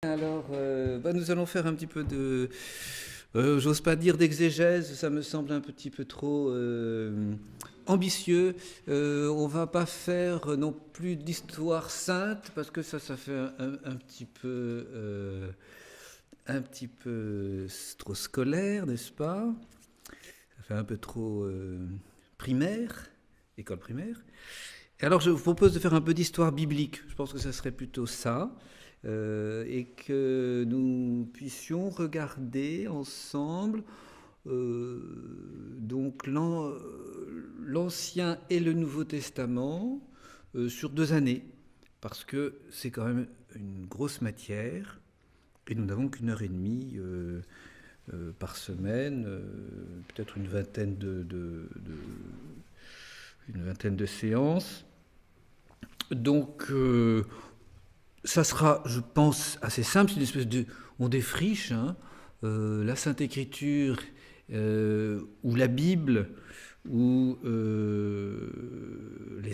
Alors, nous allons faire un petit peu de, j'ose pas dire d'exégèse, ça me semble un petit peu trop ambitieux. On va pas faire non plus d'histoire sainte parce que ça fait un petit peu trop scolaire, n'est-ce pas? Ça fait un peu trop primaire, école primaire. Et alors, je vous propose de faire un peu d'histoire biblique. Je pense que ça serait plutôt ça. Et que nous puissions regarder ensemble donc l'Ancien et le Nouveau Testament sur 2 années, parce que c'est quand même une grosse matière, et nous n'avons qu'1 heure et demie par semaine, peut-être une vingtaine de séances. Donc, ça sera, je pense, assez simple. C'est une espèce de... On défriche la Sainte Écriture ou la Bible ou les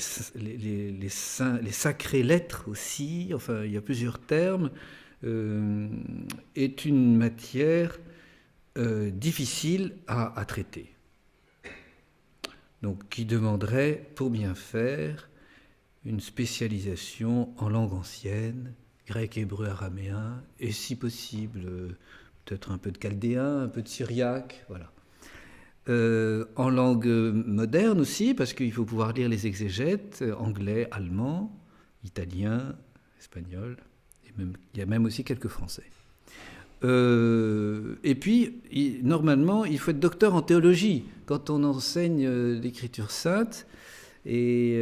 sacrées lettres aussi, enfin il y a plusieurs termes, est une matière difficile à traiter. Donc qui demanderait, pour bien faire, une spécialisation en langue ancienne, grec, hébreu, araméen, et si possible, peut-être un peu de chaldéen, un peu de syriaque, voilà. En langue moderne aussi, parce qu'il faut pouvoir lire les exégètes, anglais, allemand, italien, espagnol, et même, il y a même aussi quelques français. Et puis, normalement, il faut être docteur en théologie quand on enseigne l'Écriture sainte. Et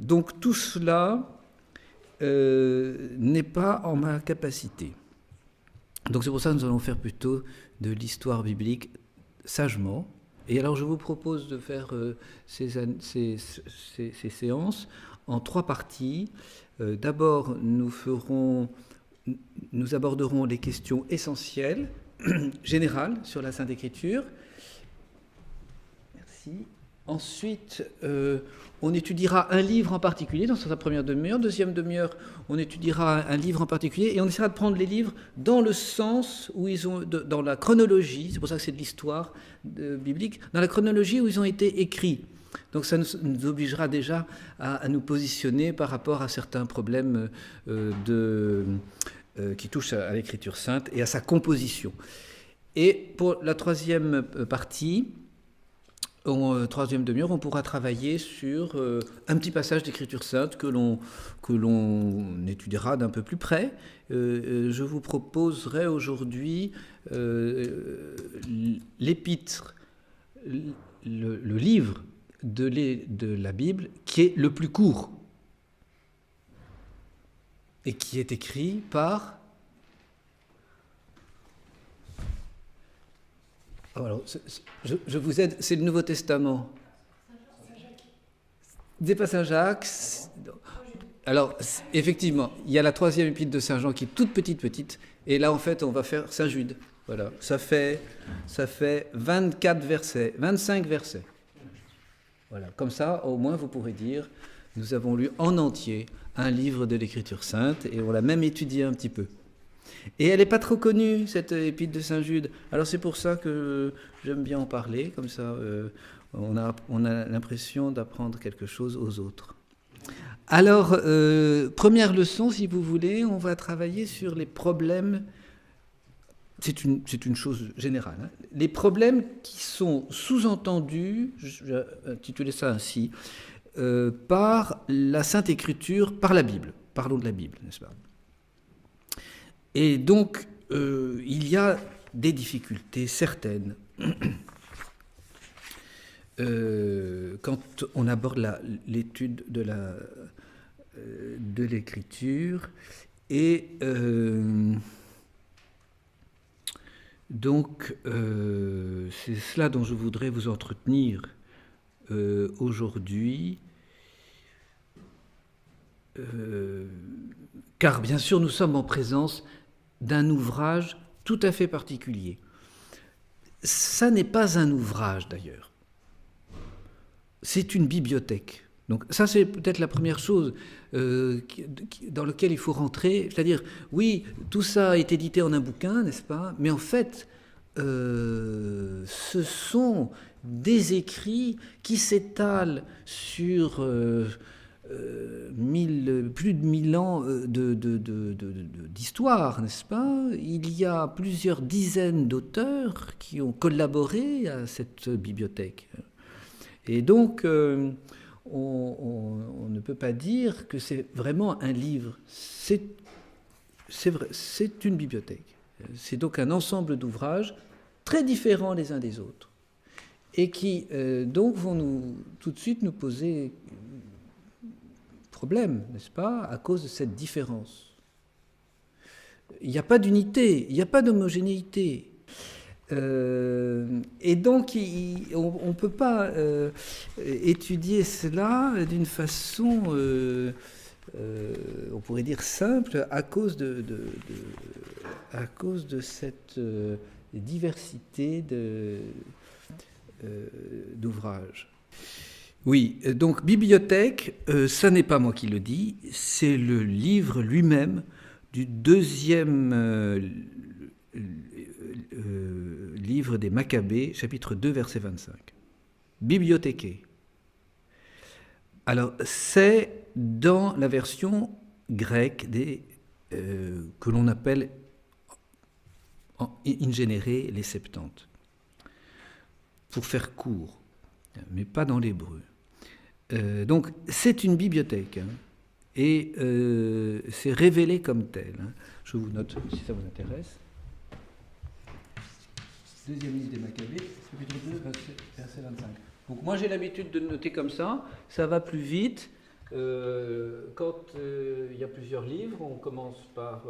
donc tout cela n'est pas en ma capacité. Donc c'est pour ça que nous allons faire plutôt de l'histoire biblique sagement. Et alors je vous propose de faire ces séances en 3 parties. D'abord nous aborderons les questions essentielles, générales sur la Sainte Écriture. Merci. Ensuite, on étudiera un livre en particulier dans sa première demi-heure. Deuxième demi-heure, on étudiera un livre en particulier et on essaiera de prendre les livres dans le sens où ils ont, dans la chronologie, c'est pour ça que c'est de l'histoire biblique, dans la chronologie où ils ont été écrits. Donc ça nous obligera déjà à nous positionner par rapport à certains problèmes qui touchent à l'Écriture sainte et à sa composition. Et pour la troisième partie, en troisième demi-heure, on pourra travailler sur un petit passage d'Écriture sainte que l'on étudiera d'un peu plus près. Je vous proposerai aujourd'hui l'épître, le livre de la Bible qui est le plus court et qui est écrit par... Alors, je vous aide, c'est le Nouveau Testament. C'est pas Saint-Jacques. Alors, effectivement, il y a la troisième épître de Saint-Jean qui est toute petite, et là, en fait, on va faire Saint-Jude. Voilà, ça fait 24 versets, 25 versets. Voilà, comme ça, au moins, vous pourrez dire, nous avons lu en entier un livre de l'Écriture sainte, et on l'a même étudié un petit peu. Et elle n'est pas trop connue, cette épître de Saint-Jude. Alors c'est pour ça que j'aime bien en parler, comme ça on a l'impression d'apprendre quelque chose aux autres. Alors, première leçon, si vous voulez, on va travailler sur les problèmes, c'est une chose générale, hein, les problèmes qui sont sous-entendus, j'ai intitulé ça ainsi, par la Sainte Écriture, par la Bible. Parlons de la Bible, n'est-ce pas ? Et donc, il y a des difficultés certaines quand on aborde l'étude de l'écriture. Et donc, c'est cela dont je voudrais vous entretenir aujourd'hui. Car bien sûr, nous sommes en présence d'un ouvrage tout à fait particulier. Ça n'est pas un ouvrage d'ailleurs. C'est une bibliothèque. Donc ça, c'est peut-être la première chose dans laquelle il faut rentrer. C'est-à-dire, oui, tout ça est édité en un bouquin, n'est-ce pas? Mais en fait, ce sont des écrits qui s'étalent sur plus de 1000 ans d'histoire, n'est-ce pas? Il y a plusieurs dizaines d'auteurs qui ont collaboré à cette bibliothèque. Et donc, on ne peut pas dire que c'est vraiment un livre. C'est une bibliothèque. C'est donc un ensemble d'ouvrages très différents les uns des autres et qui donc vont tout de suite nous poser problème, n'est-ce pas, à cause de cette différence. Il n'y a pas d'unité, il n'y a pas d'homogénéité. Et donc, on ne peut pas étudier cela d'une façon, on pourrait dire simple, à cause de cette diversité d'ouvrages. Oui, donc bibliothèque, ça n'est pas moi qui le dis, c'est le livre lui-même du deuxième livre des Maccabées, chapitre 2, verset 25. Bibliothéqué. Alors, c'est dans la version grecque que l'on appelle in genere les Septante. Pour faire court, mais pas dans l'hébreu. Donc, c'est une bibliothèque, et c'est révélé comme tel. Je vous note si ça vous intéresse. Deuxième livre des Maccabées, chapitre 2, verset 25. Donc moi j'ai l'habitude de noter comme ça va plus vite. Quand il y a plusieurs livres, on commence par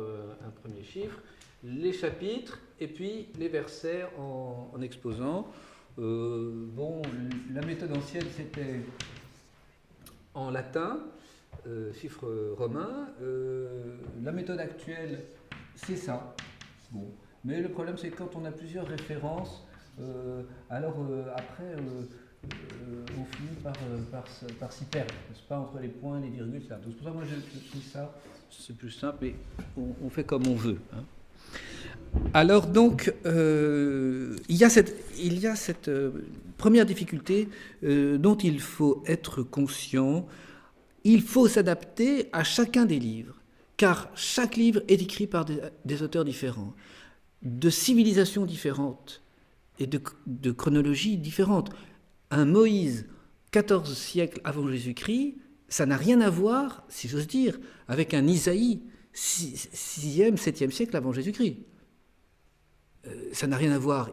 un premier chiffre, les chapitres et puis les versets en exposant. La méthode ancienne c'était en latin, chiffre romain. La méthode actuelle c'est ça. Bon. Mais le problème, c'est que quand on a plusieurs références, après, on finit par s'y perdre, n'est-ce pas, entre les points, les virgules, etc. Donc, c'est pour ça que moi, je trouve ça, c'est plus simple, mais on fait comme on veut. Alors, donc, il y a cette première difficulté dont il faut être conscient. Il faut s'adapter à chacun des livres, car chaque livre est écrit par des auteurs différents, de civilisations différentes et de chronologies différentes. Un Moïse, 14 siècles avant Jésus-Christ, ça n'a rien à voir, si j'ose dire, avec un Isaïe, 6e, 7e siècle avant Jésus-Christ. Ça n'a rien à voir.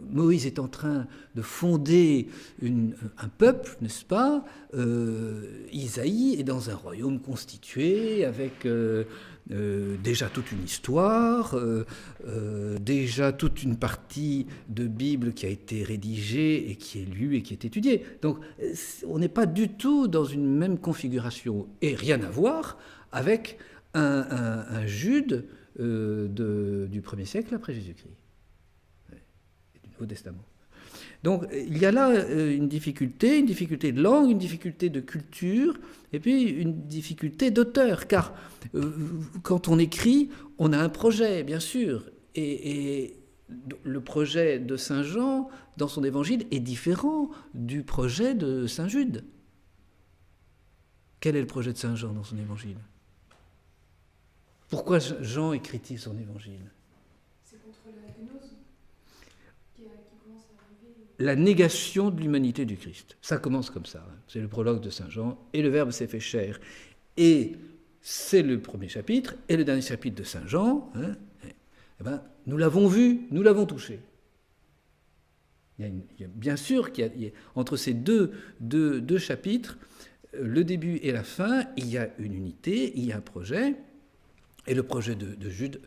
Moïse est en train de fonder un peuple, n'est-ce pas? Isaïe est dans un royaume constitué avec déjà toute une histoire, déjà toute une partie de Bible qui a été rédigée et qui est lue et qui est étudiée. Donc on n'est pas du tout dans une même configuration et rien à voir avec un Jude du 1er siècle après Jésus-Christ, du Nouveau Testament. Donc il y a là une difficulté de langue, une difficulté de culture, et puis une difficulté d'auteur, car quand on écrit, on a un projet, bien sûr, et le projet de Saint Jean dans son évangile est différent du projet de Saint Jude. Quel est le projet de Saint Jean dans son évangile ? Pourquoi Jean écrit-il son évangile ? C'est contre la gnose qui commence à arriver. La négation de l'humanité du Christ. Ça commence comme ça. C'est le prologue de Saint Jean. Et le Verbe s'est fait chair. Et c'est le premier chapitre. Et le dernier chapitre de Saint Jean, nous l'avons vu, nous l'avons touché. Il y a bien sûr entre ces deux chapitres, le début et la fin, il y a une unité, il y a un projet. Et le projet de Jude,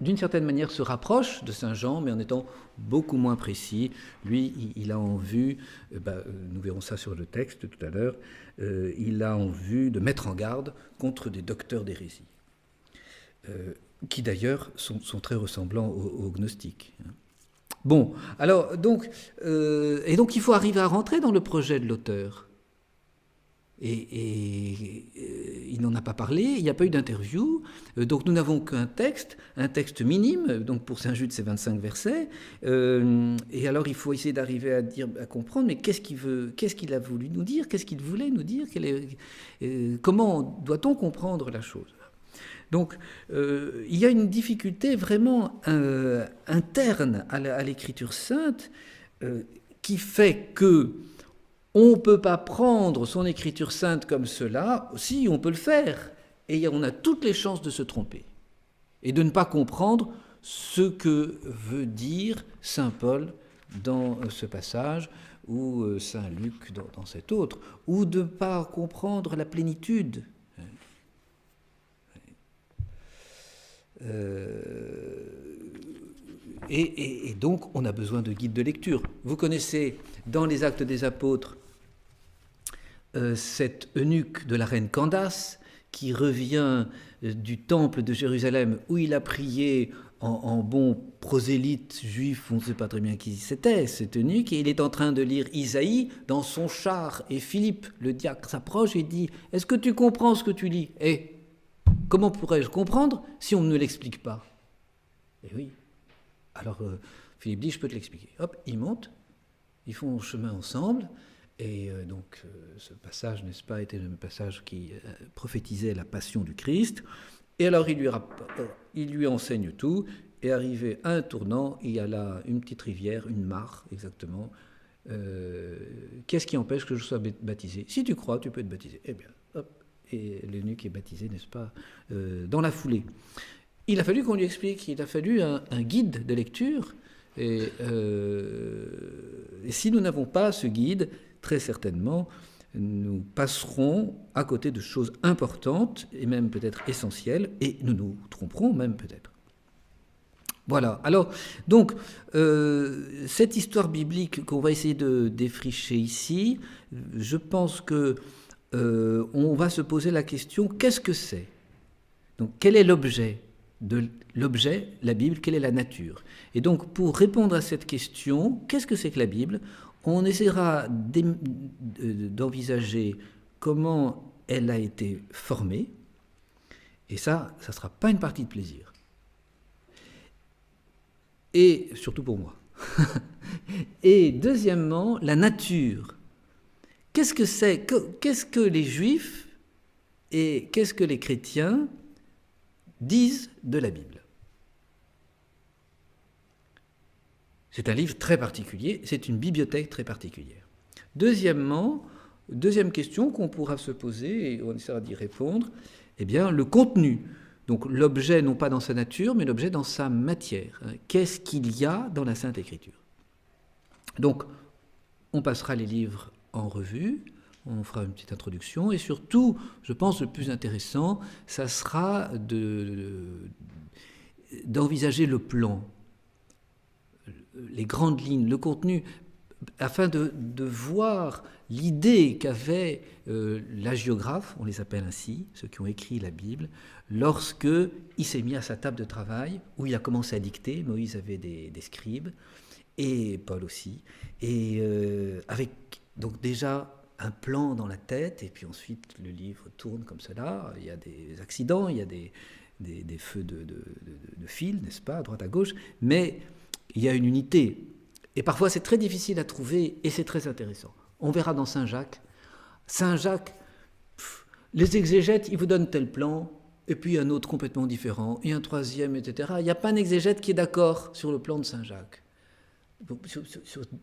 d'une certaine manière, se rapproche de Saint Jean, mais en étant beaucoup moins précis. Lui, il a en vue, nous verrons ça sur le texte tout à l'heure, il a en vue de mettre en garde contre des docteurs d'hérésie, qui d'ailleurs sont très ressemblants aux gnostiques. Bon, alors, donc, et donc il faut arriver à rentrer dans le projet de l'auteur. Il n'en a pas parlé, il n'y a pas eu d'interview, donc nous n'avons qu'un texte minime, donc pour Saint Jude c'est 25 versets, et alors il faut essayer d'arriver à comprendre, mais qu'est-ce qu'il a voulu nous dire, qu'est-ce qu'il voulait nous dire, comment doit-on comprendre la chose? Donc il y a une difficulté vraiment interne à l'écriture sainte qui fait que on ne peut pas prendre son écriture sainte comme cela, si on peut le faire, et on a toutes les chances de se tromper, et de ne pas comprendre ce que veut dire Saint Paul dans ce passage, ou Saint Luc dans cet autre, ou de ne pas comprendre la plénitude. Et donc, on a besoin de guides de lecture. Vous connaissez, dans les Actes des Apôtres, cet eunuque de la reine Candace qui revient du temple de Jérusalem où il a prié en bon prosélyte juif, on ne sait pas très bien qui c'était, cet eunuque, et il est en train de lire Isaïe dans son char, et Philippe, le diacre, s'approche et dit « Est-ce que tu comprends ce que tu lis ?» Et comment pourrais-je comprendre si on ne me l'explique pas? Et oui. Alors Philippe dit « Je peux te l'expliquer. » Hop, ils montent, ils font chemin ensemble, et donc ce passage, n'est-ce pas, était le passage qui prophétisait la passion du Christ. Et alors il lui enseigne tout, et arrivé à un tournant, il y a là une petite rivière, une mare exactement. Qu'est-ce qui empêche que je sois baptisé? Si tu crois, tu peux être baptisé. Eh bien, hop, et l'eunuque est baptisé, n'est-ce pas, dans la foulée. Il a fallu qu'on lui explique, il a fallu un guide de lecture. Et si nous n'avons pas ce guide, très certainement, nous passerons à côté de choses importantes et même peut-être essentielles, et nous nous tromperons même peut-être. Voilà. Alors, donc, cette histoire biblique qu'on va essayer de défricher ici, je pense que on va se poser la question, qu'est-ce que c'est? Donc, quel est l'objet? L'objet, la Bible, quelle est la nature? Et donc, pour répondre à cette question, qu'est-ce que c'est que la Bible? On essaiera d'envisager comment elle a été formée, et ça ne sera pas une partie de plaisir. Et surtout pour moi. Et deuxièmement, la nature. Qu'est-ce que c'est? Qu'est-ce que les Juifs et qu'est-ce que les chrétiens disent de la Bible? C'est un livre très particulier, c'est une bibliothèque très particulière. Deuxième question qu'on pourra se poser, et on essaiera d'y répondre, eh bien, le contenu. Donc l'objet, non pas dans sa nature, mais l'objet dans sa matière. Qu'est-ce qu'il y a dans la Sainte Écriture? Donc, on passera les livres en revue, on fera une petite introduction, et surtout, je pense, le plus intéressant, ça sera d'envisager le plan, les grandes lignes, le contenu, afin de voir l'idée qu'avait l'hagiographe, on les appelle ainsi, ceux qui ont écrit la Bible, lorsque il s'est mis à sa table de travail, où il a commencé à dicter. Moïse avait des scribes, et Paul aussi, et avec donc déjà un plan dans la tête, et puis ensuite le livre tourne comme cela, il y a des accidents, il y a des feux de fil, n'est-ce pas, à droite à gauche, mais il y a une unité. Et parfois c'est très difficile à trouver, et c'est très intéressant. On verra dans Saint Jacques. Saint Jacques, les exégètes, ils vous donnent tel plan, et puis un autre complètement différent, et un troisième, etc. Il n'y a pas un exégète qui est d'accord sur le plan de Saint Jacques.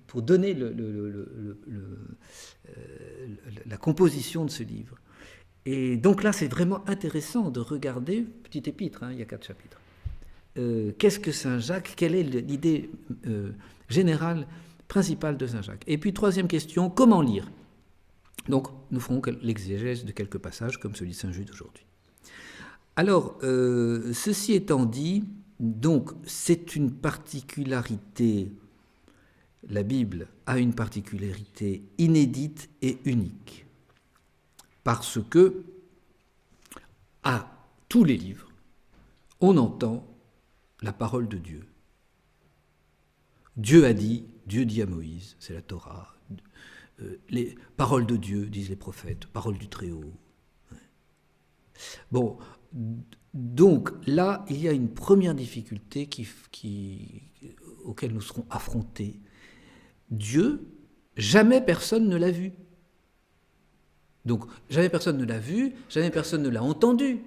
Pour donner la composition de ce livre. Et donc là, c'est vraiment intéressant de regarder, petit épître, il y a 4 chapitres. Qu'est-ce que Saint Jacques? Quelle est l'idée générale, principale de Saint Jacques? Et puis, troisième question, comment lire? Donc, nous ferons l'exégèse de quelques passages, comme celui de Saint Jude aujourd'hui. Alors, ceci étant dit, donc, c'est une particularité. La Bible a une particularité inédite et unique, parce que, à tous les livres, on entend la parole de Dieu. Dieu a dit, Dieu dit à Moïse, c'est la Torah. Les paroles de Dieu, disent les prophètes, paroles du Très-Haut. Bon, donc là, il y a une première difficulté auquel nous serons affrontés. Dieu, jamais personne ne l'a vu. Donc, jamais personne ne l'a vu, jamais personne ne l'a entendu.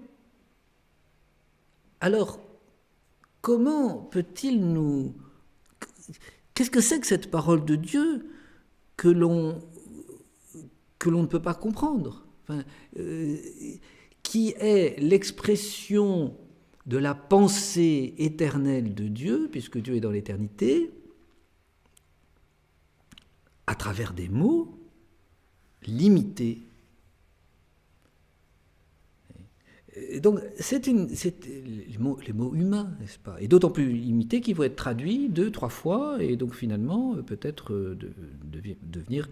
Alors, comment peut-il nous... Qu'est-ce que c'est que cette parole de Dieu que l'on ne peut pas comprendre, enfin, qui est l'expression de la pensée éternelle de Dieu, puisque Dieu est dans l'éternité, à travers des mots limités. Et donc, c'est les mots humains, n'est-ce pas? Et d'autant plus limités qu'ils vont être traduits 2-3 fois, et donc finalement, peut-être devenir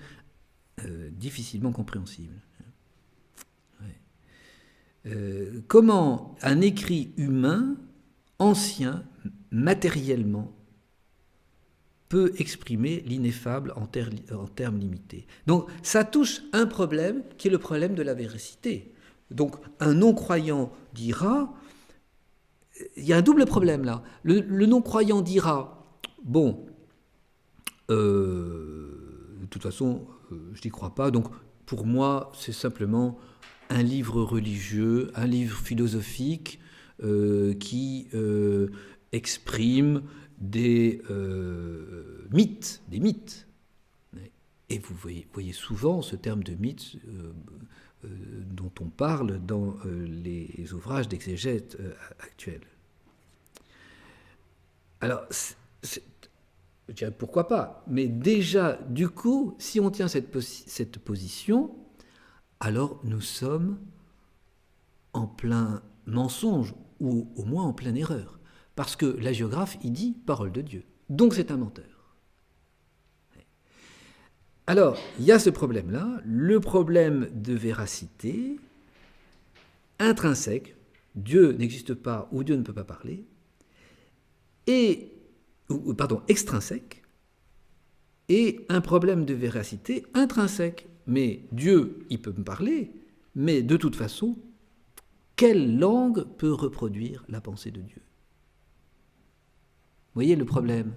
difficilement compréhensibles. Comment un écrit humain, ancien, matériellement, peut exprimer l'ineffable en termes limités. Donc, ça touche un problème qui est le problème de la véracité. Donc, un non-croyant dira, il y a un double problème là. Le non-croyant dira, bon, de toute façon, je n'y crois pas, donc pour moi, c'est simplement un livre religieux, un livre philosophique qui exprime des mythes. Et vous voyez souvent ce terme de mythe dont on parle dans les ouvrages d'exégèse actuels. Alors, je dirais pourquoi pas, mais déjà, du coup, si on tient cette position, alors nous sommes en plein mensonge, ou au moins en pleine erreur. Parce que l'hagiographe, il dit « parole de Dieu ». Donc c'est un menteur. Alors, il y a ce problème-là, le problème de véracité intrinsèque, Dieu n'existe pas ou Dieu ne peut pas parler, extrinsèque, et un problème de véracité intrinsèque. Mais Dieu, il peut me parler, mais de toute façon, quelle langue peut reproduire la pensée de Dieu? Vous voyez le problème?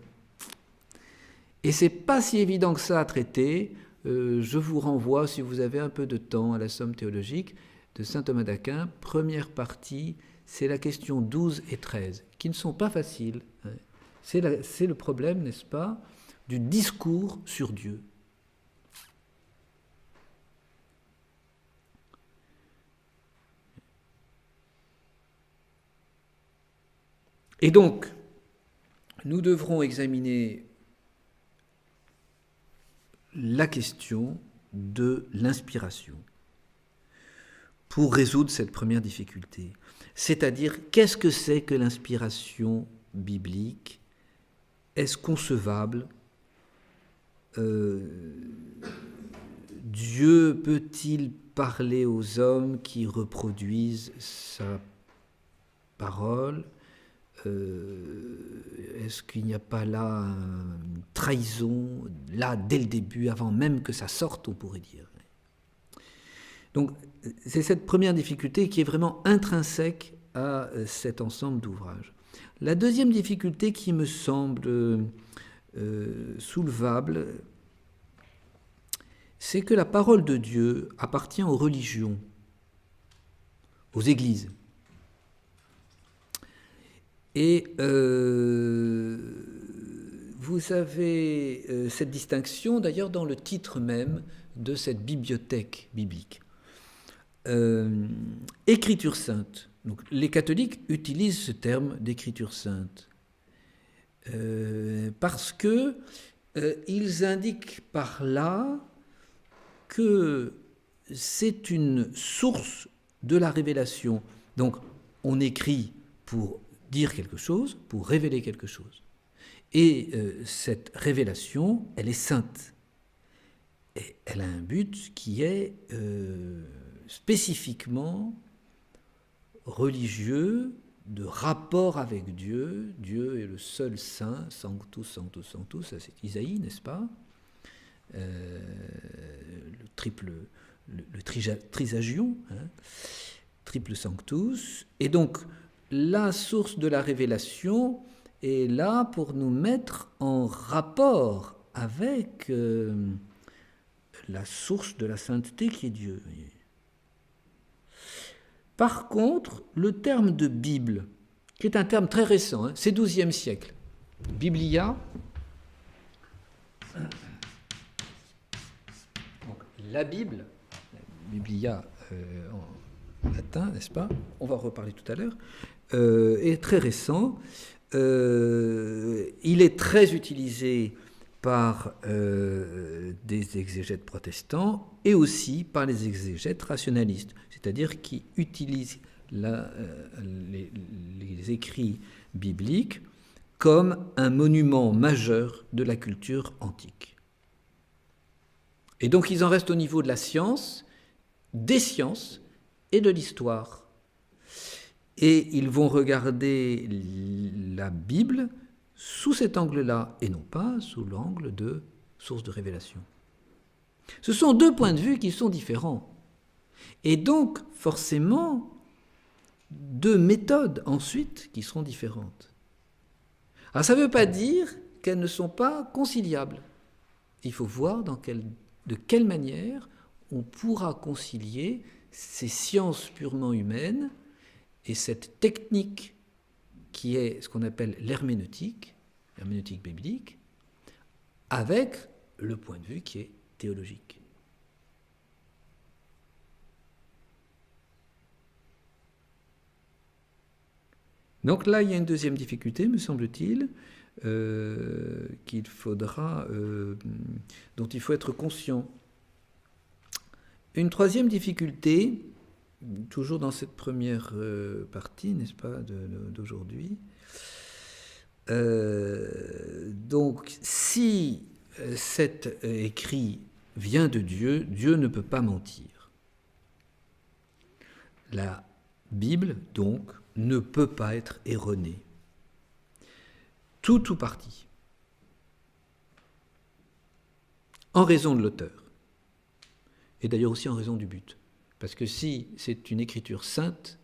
Et c'est pas si évident que ça à traiter. Je vous renvoie, si vous avez un peu de temps, à la Somme théologique de saint Thomas d'Aquin. Première partie, c'est la question 12 et 13, qui ne sont pas faciles. C'est le problème, n'est-ce pas, du discours sur Dieu. Et donc, nous devrons examiner la question de l'inspiration pour résoudre cette première difficulté. C'est-à-dire, qu'est-ce que c'est que l'inspiration biblique? Est-ce concevable? Dieu peut-il parler aux hommes qui reproduisent sa parole? Est-ce qu'il n'y a pas là une trahison, là, dès le début, avant même que ça sorte, on pourrait dire. Donc, c'est cette première difficulté qui est vraiment intrinsèque à cet ensemble d'ouvrages. La deuxième difficulté qui me semble soulevable, c'est que la parole de Dieu appartient aux religions, aux églises. Et vous avez cette distinction d'ailleurs dans le titre même de cette bibliothèque biblique. Écriture sainte. Donc, les catholiques utilisent ce terme d'écriture sainte parce que ils indiquent par là que c'est une source de la révélation. Donc, on écrit pour dire quelque chose, pour révéler quelque chose. Et cette révélation, elle est sainte. Et elle a un but qui est spécifiquement religieux, de rapport avec Dieu. Dieu est le seul saint, sanctus, sanctus, sanctus, ça c'est Isaïe, n'est-ce pas? Le trisagion, hein, triple sanctus. Et donc, la source de la révélation est là pour nous mettre en rapport avec la source de la sainteté qui est Dieu. Par contre, le terme de Bible, qui est un terme très récent, hein, c'est XIIe siècle. Biblia, donc la Bible, Biblia en latin, n'est-ce pas? On va en reparler tout à l'heure, est très récent. Il est très utilisé par des exégètes protestants et aussi par les exégètes rationalistes, c'est-à-dire qui utilisent les écrits bibliques comme un monument majeur de la culture antique. Et donc ils en restent au niveau de la science, des sciences et de l'histoire. Et ils vont regarder la Bible sous cet angle-là, et non pas sous l'angle de source de révélation. Ce sont deux points de vue qui sont différents. Et donc, forcément, deux méthodes ensuite qui seront différentes. Alors, ça ne veut pas dire qu'elles ne sont pas conciliables. Il faut voir de quelle manière on pourra concilier ces sciences purement humaines et cette technique qui est ce qu'on appelle l'herméneutique biblique, avec le point de vue qui est théologique. Donc là, il y a une deuxième difficulté, me semble-t-il, dont il faut être conscient. Une troisième difficulté, toujours dans cette première partie, n'est-ce pas, d'aujourd'hui. Donc, si cet écrit vient de Dieu, Dieu ne peut pas mentir. La Bible, donc, ne peut pas être erronée. Tout ou partie. En raison de l'auteur. Et d'ailleurs aussi en raison du but. Parce que si c'est une écriture sainte,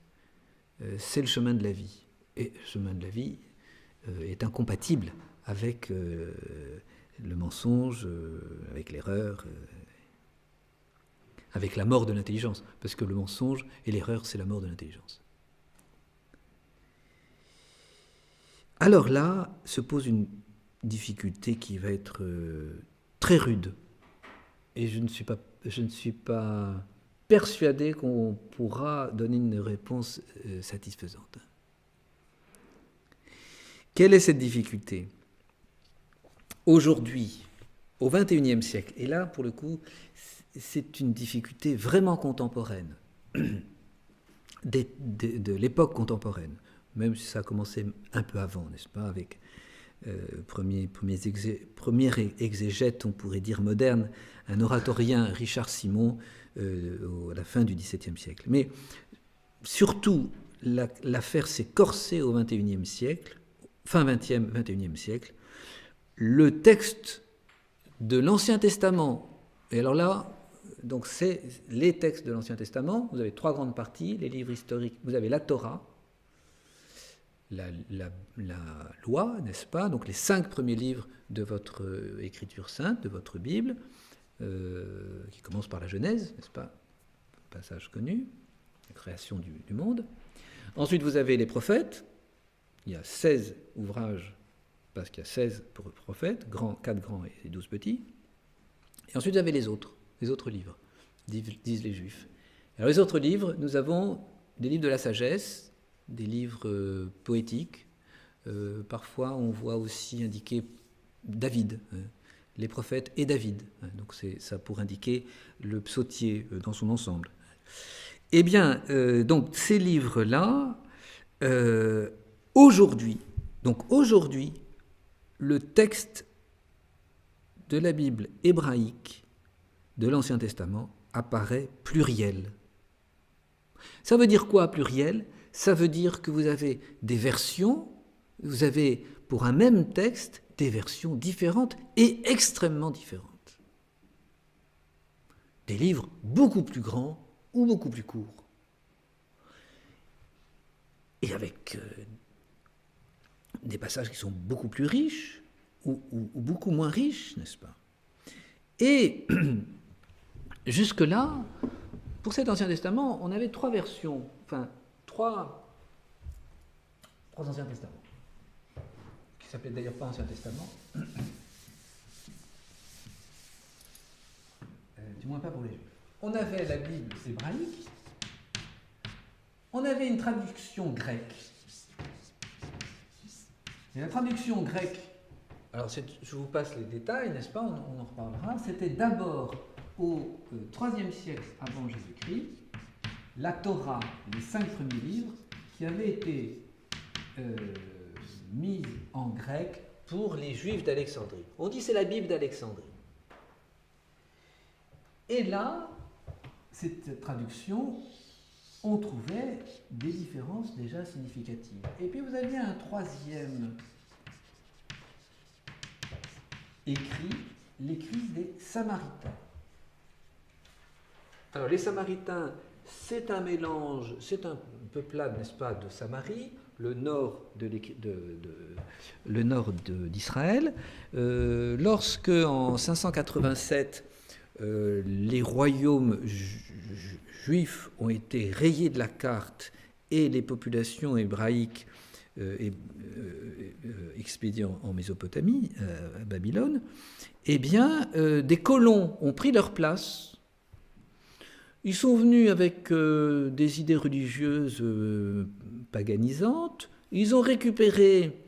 c'est le chemin de la vie. Et le chemin de la vie est incompatible avec le mensonge, avec l'erreur, avec la mort de l'intelligence. Parce que le mensonge et l'erreur, c'est la mort de l'intelligence. Alors là, se pose une difficulté qui va être très rude. Et je ne suis pas persuadé qu'on pourra donner une réponse satisfaisante. Quelle est cette difficulté? Aujourd'hui, au XXIe siècle, et là, pour le coup, c'est une difficulté vraiment contemporaine, de l'époque contemporaine, même si ça a commencé un peu avant, n'est-ce pas, avec premier exégète, on pourrait dire moderne, un oratorien, Richard Simon, à la fin du XVIIe siècle. Mais surtout, l'affaire s'est corsée au XXIe siècle, fin XXIe siècle. Le texte de l'Ancien Testament, et alors là, donc c'est les textes de l'Ancien Testament, vous avez trois grandes parties, les livres historiques, vous avez la Torah, la loi, n'est-ce pas? Donc les 5 premiers livres de votre écriture sainte, de votre Bible, qui commence par la Genèse, n'est-ce pas? Passage connu, la création du monde. Ensuite, vous avez les prophètes. Il y a 16 ouvrages, parce qu'il y a 16 prophètes, 4 grands et 12 petits. Et ensuite, vous avez les autres livres, disent les Juifs. Alors les autres livres, nous avons des livres de la sagesse, des livres poétiques. Parfois, on voit aussi indiquer David, les prophètes et David. Donc c'est ça pour indiquer le psautier dans son ensemble. Eh bien, donc ces livres-là, aujourd'hui, le texte de la Bible hébraïque de l'Ancien Testament apparaît pluriel. Ça veut dire quoi, pluriel? ça veut dire que vous avez des versions, vous avez pour un même texte des versions différentes et extrêmement différentes. Des livres beaucoup plus grands ou beaucoup plus courts. Et avec des passages qui sont beaucoup plus riches ou beaucoup moins riches, n'est-ce pas? Et jusque-là, pour cet Ancien Testament, on avait trois versions, enfin trois Anciens Testaments, qui ne s'appelaient d'ailleurs pas Ancien Testament, du moins pas pour les Juifs. On avait la Bible hébraïque, on avait une traduction grecque. Et la traduction grecque, alors je vous passe les détails, n'est-ce pas, on en reparlera, c'était d'abord au IIIe siècle avant Jésus-Christ, la Torah, les 5 premiers livres, qui avaient été mis en grec pour les Juifs d'Alexandrie. On dit c'est la Bible d'Alexandrie. Et là, cette traduction, on trouvait des différences déjà significatives. Et puis vous aviez un troisième écrit, l'écrit des Samaritains. Alors les Samaritains, c'est un mélange, c'est un peuplade, n'est-ce pas, de Samarie, le nord d'Israël. Lorsque en 587 les royaumes juifs ont été rayés de la carte et les populations hébraïques expédiées en Mésopotamie, à Babylone, eh bien, des colons ont pris leur place. Ils sont venus avec des idées religieuses paganisantes. Ils ont récupéré,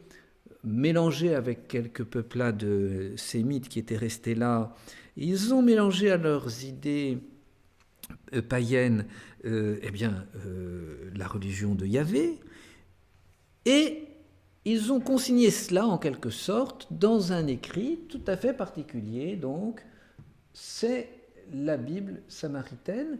mélangé avec quelques peuplades sémites qui étaient restés là, ils ont mélangé à leurs idées païennes la religion de Yahvé, et ils ont consigné cela en quelque sorte dans un écrit tout à fait particulier. Donc c'est la Bible samaritaine,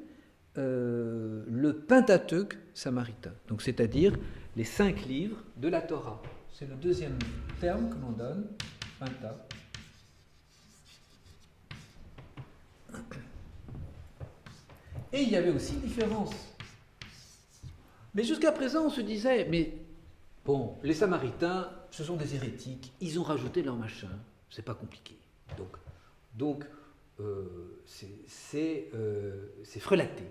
le Pentateuque samaritain, donc c'est-à-dire les 5 livres de la Torah. C'est le deuxième terme que l'on donne, Penta. Et il y avait aussi différence. Mais jusqu'à présent, on se disait, mais bon, les Samaritains, ce sont des hérétiques, ils ont rajouté leur machin, c'est pas compliqué. Donc c'est frelaté.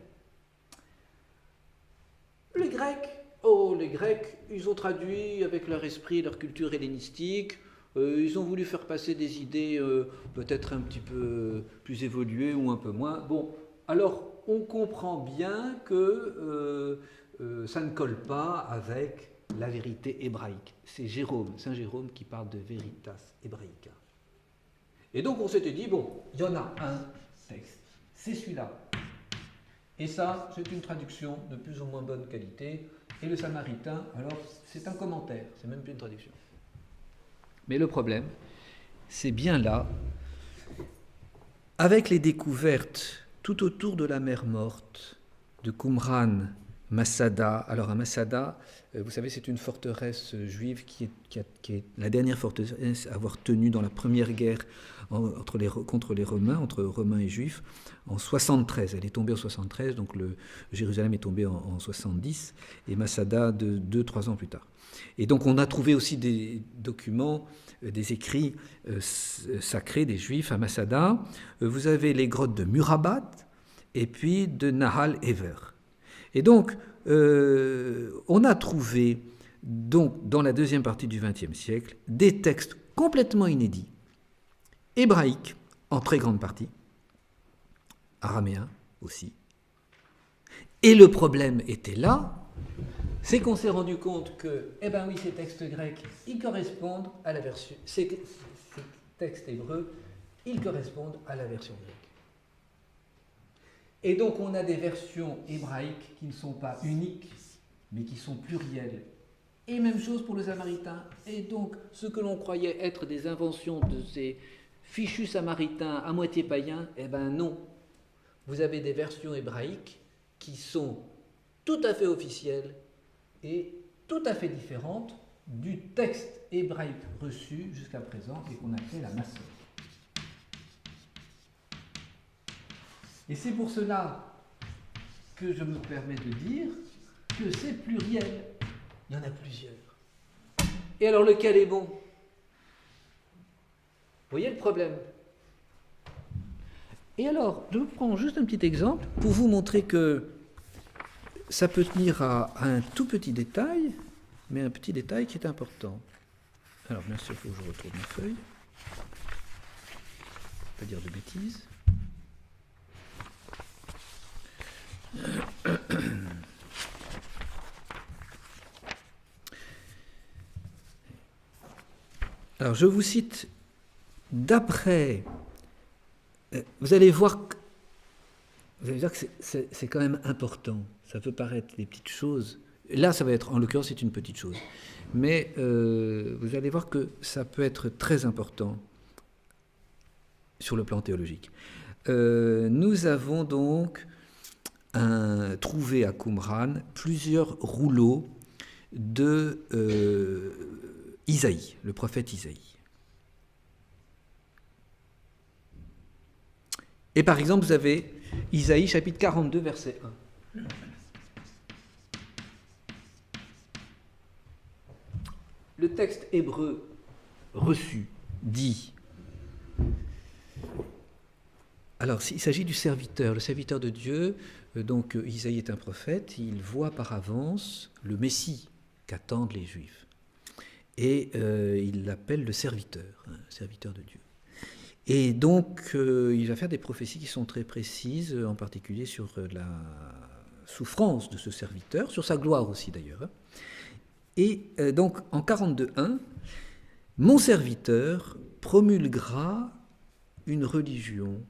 Les Grecs, ils ont traduit avec leur esprit, leur culture hellénistique, ils ont voulu faire passer des idées peut-être un petit peu plus évoluées ou un peu moins. Bon, alors on comprend bien que ça ne colle pas avec la vérité hébraïque. C'est Saint Jérôme qui parle de veritas hebraica. Et donc on s'était dit, bon, il y en a un texte, c'est celui-là. Et ça, c'est une traduction de plus ou moins bonne qualité. Et le Samaritain, alors, c'est un commentaire, c'est même plus une traduction. Mais le problème, c'est bien là, avec les découvertes tout autour de la mer Morte, de Qumran, Masada. Alors à Masada, vous savez, c'est une forteresse juive qui est la dernière forteresse à avoir tenu dans la première guerre contre les Romains, entre Romains et Juifs, en 73. Elle est tombée en 73, donc Jérusalem est tombé en 70, et Masada 2-3 ans plus tard. Et donc on a trouvé aussi des documents, des écrits sacrés des Juifs à Masada. Vous avez les grottes de Murabat et puis de Nahal Ever. Et donc, on a trouvé, donc, dans la deuxième partie du XXe siècle, des textes complètement inédits, hébraïques en très grande partie, araméens aussi. Et le problème était là, c'est qu'on s'est rendu compte que, ces textes grecs, ils correspondent à la version, ces textes hébreux, ils correspondent à la version grecque. Et donc on a des versions hébraïques qui ne sont pas uniques, mais qui sont plurielles. Et même chose pour le Samaritain. Et donc ce que l'on croyait être des inventions de ces fichus Samaritains à moitié païens, non. Vous avez des versions hébraïques qui sont tout à fait officielles est tout à fait différente du texte hébraïque reçu jusqu'à présent et qu'on appelait la maçonnerie. Et c'est pour cela que je me permets de dire que c'est pluriel. Il y en a plusieurs. Et alors lequel est bon? Vous voyez le problème? Et alors, je vous prends juste un petit exemple pour vous montrer que ça peut tenir à un tout petit détail, mais un petit détail qui est important. Alors bien sûr, il faut que je retourne ma feuille. Pas dire de bêtises. Alors je vous cite d'après. Vous allez voir que c'est quand même important. Ça peut paraître des petites choses. Là, ça va être, en l'occurrence, c'est une petite chose. Mais vous allez voir que ça peut être très important sur le plan théologique. Nous avons donc trouvé à Qumran plusieurs rouleaux de Isaïe, le prophète Isaïe. Et par exemple, vous avez Isaïe, chapitre 42, verset 1. Le texte hébreu reçu dit... Alors, il s'agit du serviteur, le serviteur de Dieu. Donc, Isaïe est un prophète, il voit par avance le Messie qu'attendent les Juifs. Et il l'appelle le serviteur de Dieu. Et donc, il va faire des prophéties qui sont très précises, en particulier sur la souffrance de ce serviteur, sur sa gloire aussi d'ailleurs. Et donc, en 42.1, « Mon serviteur promulguera une religion ».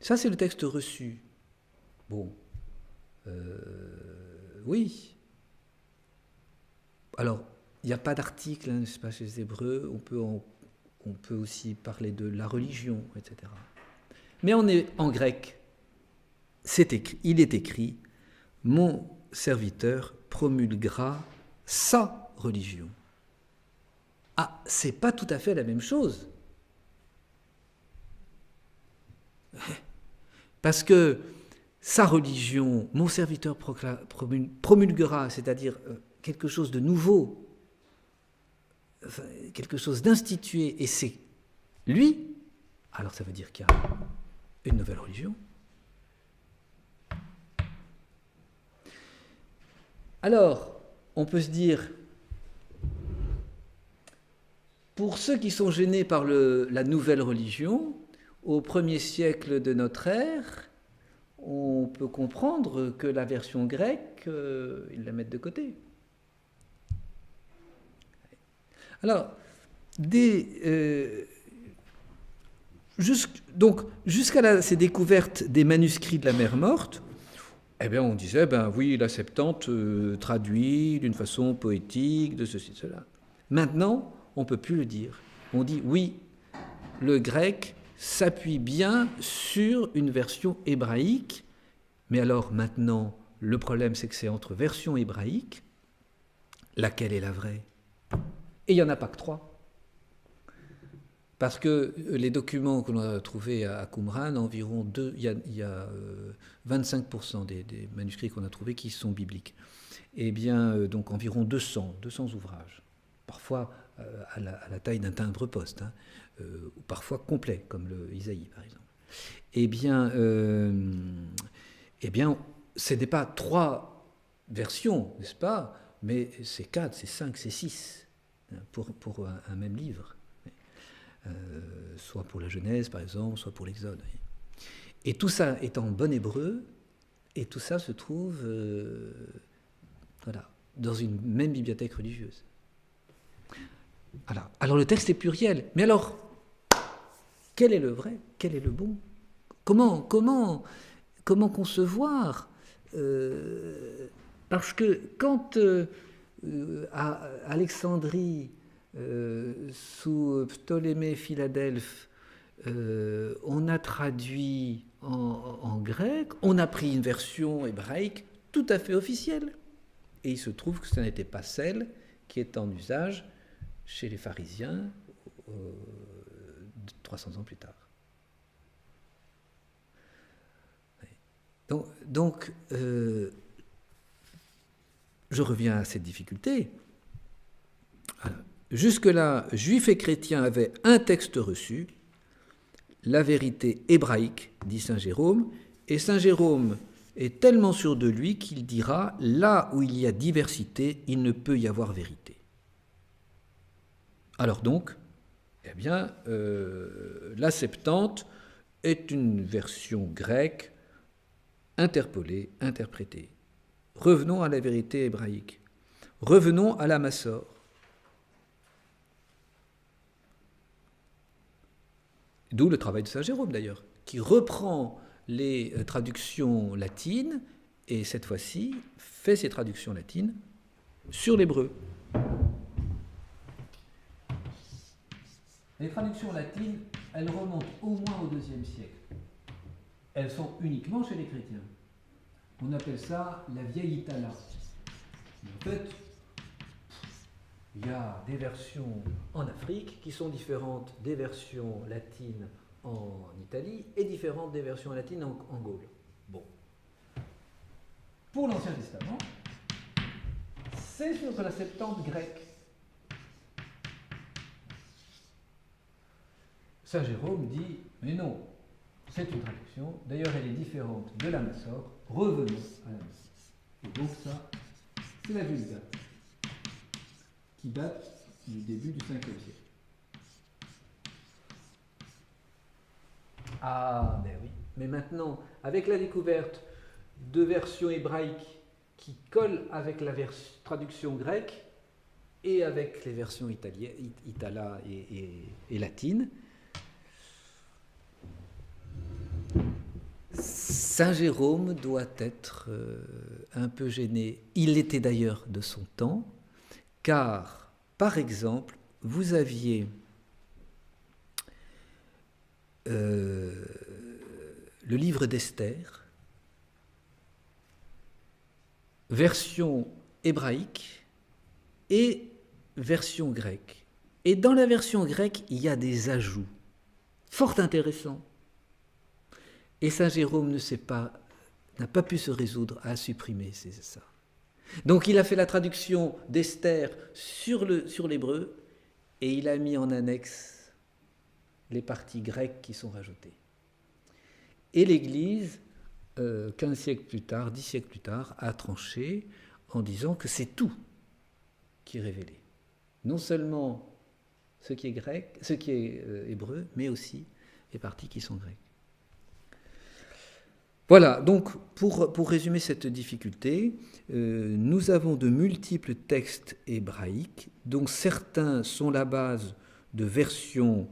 Ça, c'est le texte reçu. Bon, oui. Alors, il n'y a pas d'article, n'est-ce pas, chez les Hébreux, on peut aussi parler de la religion, etc. Mais on est en grec, il est écrit « Mon serviteur promulguera sa religion ». Ah, c'est pas tout à fait la même chose. Parce que sa religion, mon serviteur promulguera, c'est-à-dire quelque chose de nouveau, quelque chose d'institué, et c'est lui, alors ça veut dire qu'il y a une nouvelle religion. Alors, on peut se dire, pour ceux qui sont gênés par la nouvelle religion, au 1er siècle de notre ère, on peut comprendre que la version grecque, ils la mettent de côté. Alors, donc, jusqu'à ces découvertes des manuscrits de la mer Morte, eh bien, on disait, oui, la Septante traduit d'une façon poétique, de ceci, de cela. Maintenant, on ne peut plus le dire. On dit, oui, le grec s'appuie bien sur une version hébraïque, mais alors maintenant, le problème, c'est que c'est entre version hébraïque, laquelle est la vraie? Et il n'y en a pas que 3. Parce que les documents que l'on a trouvés à Qumran, environ il y a 25% des manuscrits qu'on a trouvés qui sont bibliques. Eh bien, donc environ 200 ouvrages, parfois à la taille d'un timbre-poste, ou parfois complets, comme le Isaïe, par exemple. Eh bien, ce n'est pas 3 versions, n'est-ce pas? Mais c'est 4, c'est 5, c'est 6 pour un même livre. Soit pour la Genèse, par exemple, soit pour l'Exode. Et tout ça est en bon hébreu, et tout ça se trouve dans une même bibliothèque religieuse. Voilà. Alors le texte est pluriel, mais alors, quel est le vrai? Quel est le bon? Comment concevoir parce que quand à Alexandrie, sous Ptolémée Philadelphe, on a traduit en grec, on a pris une version hébraïque tout à fait officielle. et il se trouve que ce n'était pas celle qui est en usage chez les pharisiens 300 ans plus tard. Donc je reviens à cette difficulté. Alors, jusque-là, juifs et chrétiens avaient un texte reçu, la vérité hébraïque, dit saint Jérôme, et saint Jérôme est tellement sûr de lui qu'il dira « Là où il y a diversité, il ne peut y avoir vérité ». Alors donc, eh bien, la Septante est une version grecque interpolée, interprétée. Revenons à la vérité hébraïque. Revenons à la Massor. D'où le travail de saint Jérôme d'ailleurs, qui reprend les traductions latines et cette fois-ci fait ces traductions latines sur l'hébreu. Les traductions latines, elles remontent au moins au IIe siècle. Elles sont uniquement chez les chrétiens. On appelle ça la vieille Itala. En fait, il y a des versions en Afrique qui sont différentes des versions latines en Italie et différentes des versions latines en Gaule. Bon. Pour l'Ancien Testament, c'est sur la Septante grecque. Saint Jérôme dit, mais non, c'est une traduction, d'ailleurs elle est différente de la Massor, revenons à la Massor. Et donc ça, c'est la Vulgate, qui date du début du 5e siècle. Ah, ben oui, mais maintenant, avec la découverte de versions hébraïques qui collent avec la traduction grecque et avec les versions itala et latines, Saint Jérôme doit être un peu gêné. Il l'était d'ailleurs de son temps, car, par exemple, vous aviez le livre d'Esther, version hébraïque et version grecque. Et dans la version grecque, il y a des ajouts fort intéressants. Et saint Jérôme n'a pas pu se résoudre à supprimer ça. Donc il a fait la traduction d'Esther sur l'hébreu et il a mis en annexe les parties grecques qui sont rajoutées. Et l'Église, 15 siècles plus tard, 10 siècles plus tard, a tranché en disant que c'est tout qui est révélé. Non seulement ce qui est grec, ce qui est hébreu, mais aussi les parties qui sont grecques. Voilà, donc pour résumer cette difficulté, nous avons de multiples textes hébraïques, dont certains sont la base de versions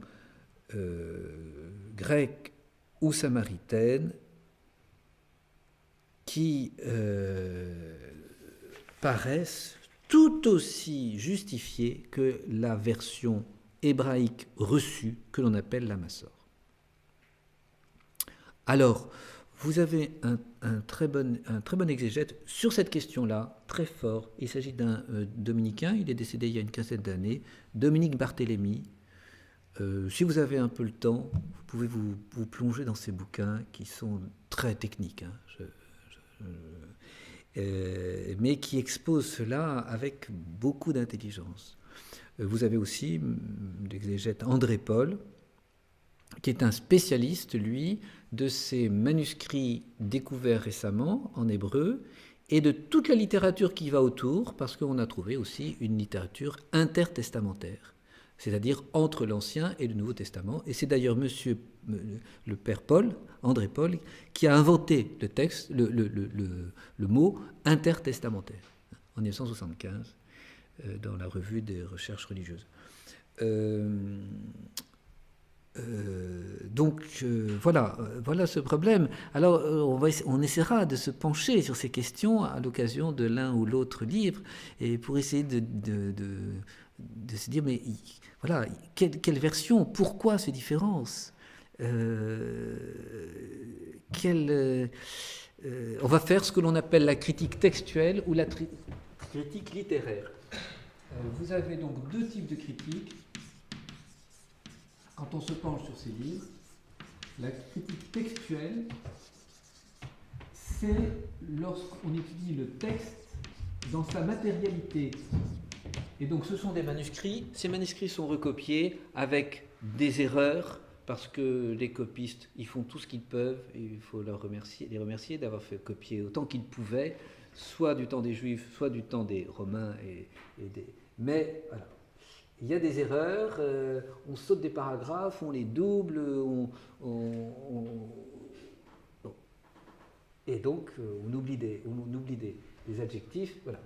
grecques ou samaritaines qui paraissent tout aussi justifiées que la version hébraïque reçue que l'on appelle la Massor. Alors, vous avez un très bon exégète sur cette question-là, très fort. Il s'agit d'un dominicain, il est décédé il y a une quinzaine d'années, Dominique Barthélemy. Si vous avez un peu le temps, vous pouvez vous plonger dans ces bouquins qui sont très techniques, mais qui exposent cela avec beaucoup d'intelligence. Vous avez aussi l'exégète André Paul, qui est un spécialiste, lui, de ces manuscrits découverts récemment en hébreu et de toute la littérature qui va autour, parce qu'on a trouvé aussi une littérature intertestamentaire, c'est-à-dire entre l'Ancien et le Nouveau Testament. Et c'est d'ailleurs le père Paul, André Paul, qui a inventé le texte, le mot intertestamentaire, en 1975, dans la revue des recherches religieuses. Voilà ce problème. Alors, on essaiera de se pencher sur ces questions à l'occasion de l'un ou l'autre livre, et pour essayer de se dire, mais voilà, quelle version, pourquoi ces différences, on va faire ce que l'on appelle la critique textuelle ou la critique littéraire. Vous avez donc deux types de critiques quand on se penche sur ces livres. La critique textuelle, c'est lorsqu'on étudie le texte dans sa matérialité. Et donc ce sont des manuscrits. Ces manuscrits sont recopiés avec des erreurs, parce que les copistes, ils font tout ce qu'ils peuvent, et il faut les remercier d'avoir fait copier autant qu'ils pouvaient, soit du temps des Juifs, soit du temps des Romains. Mais voilà, il y a des erreurs, on saute des paragraphes, on les double, et donc on oublie des adjectifs. Voilà.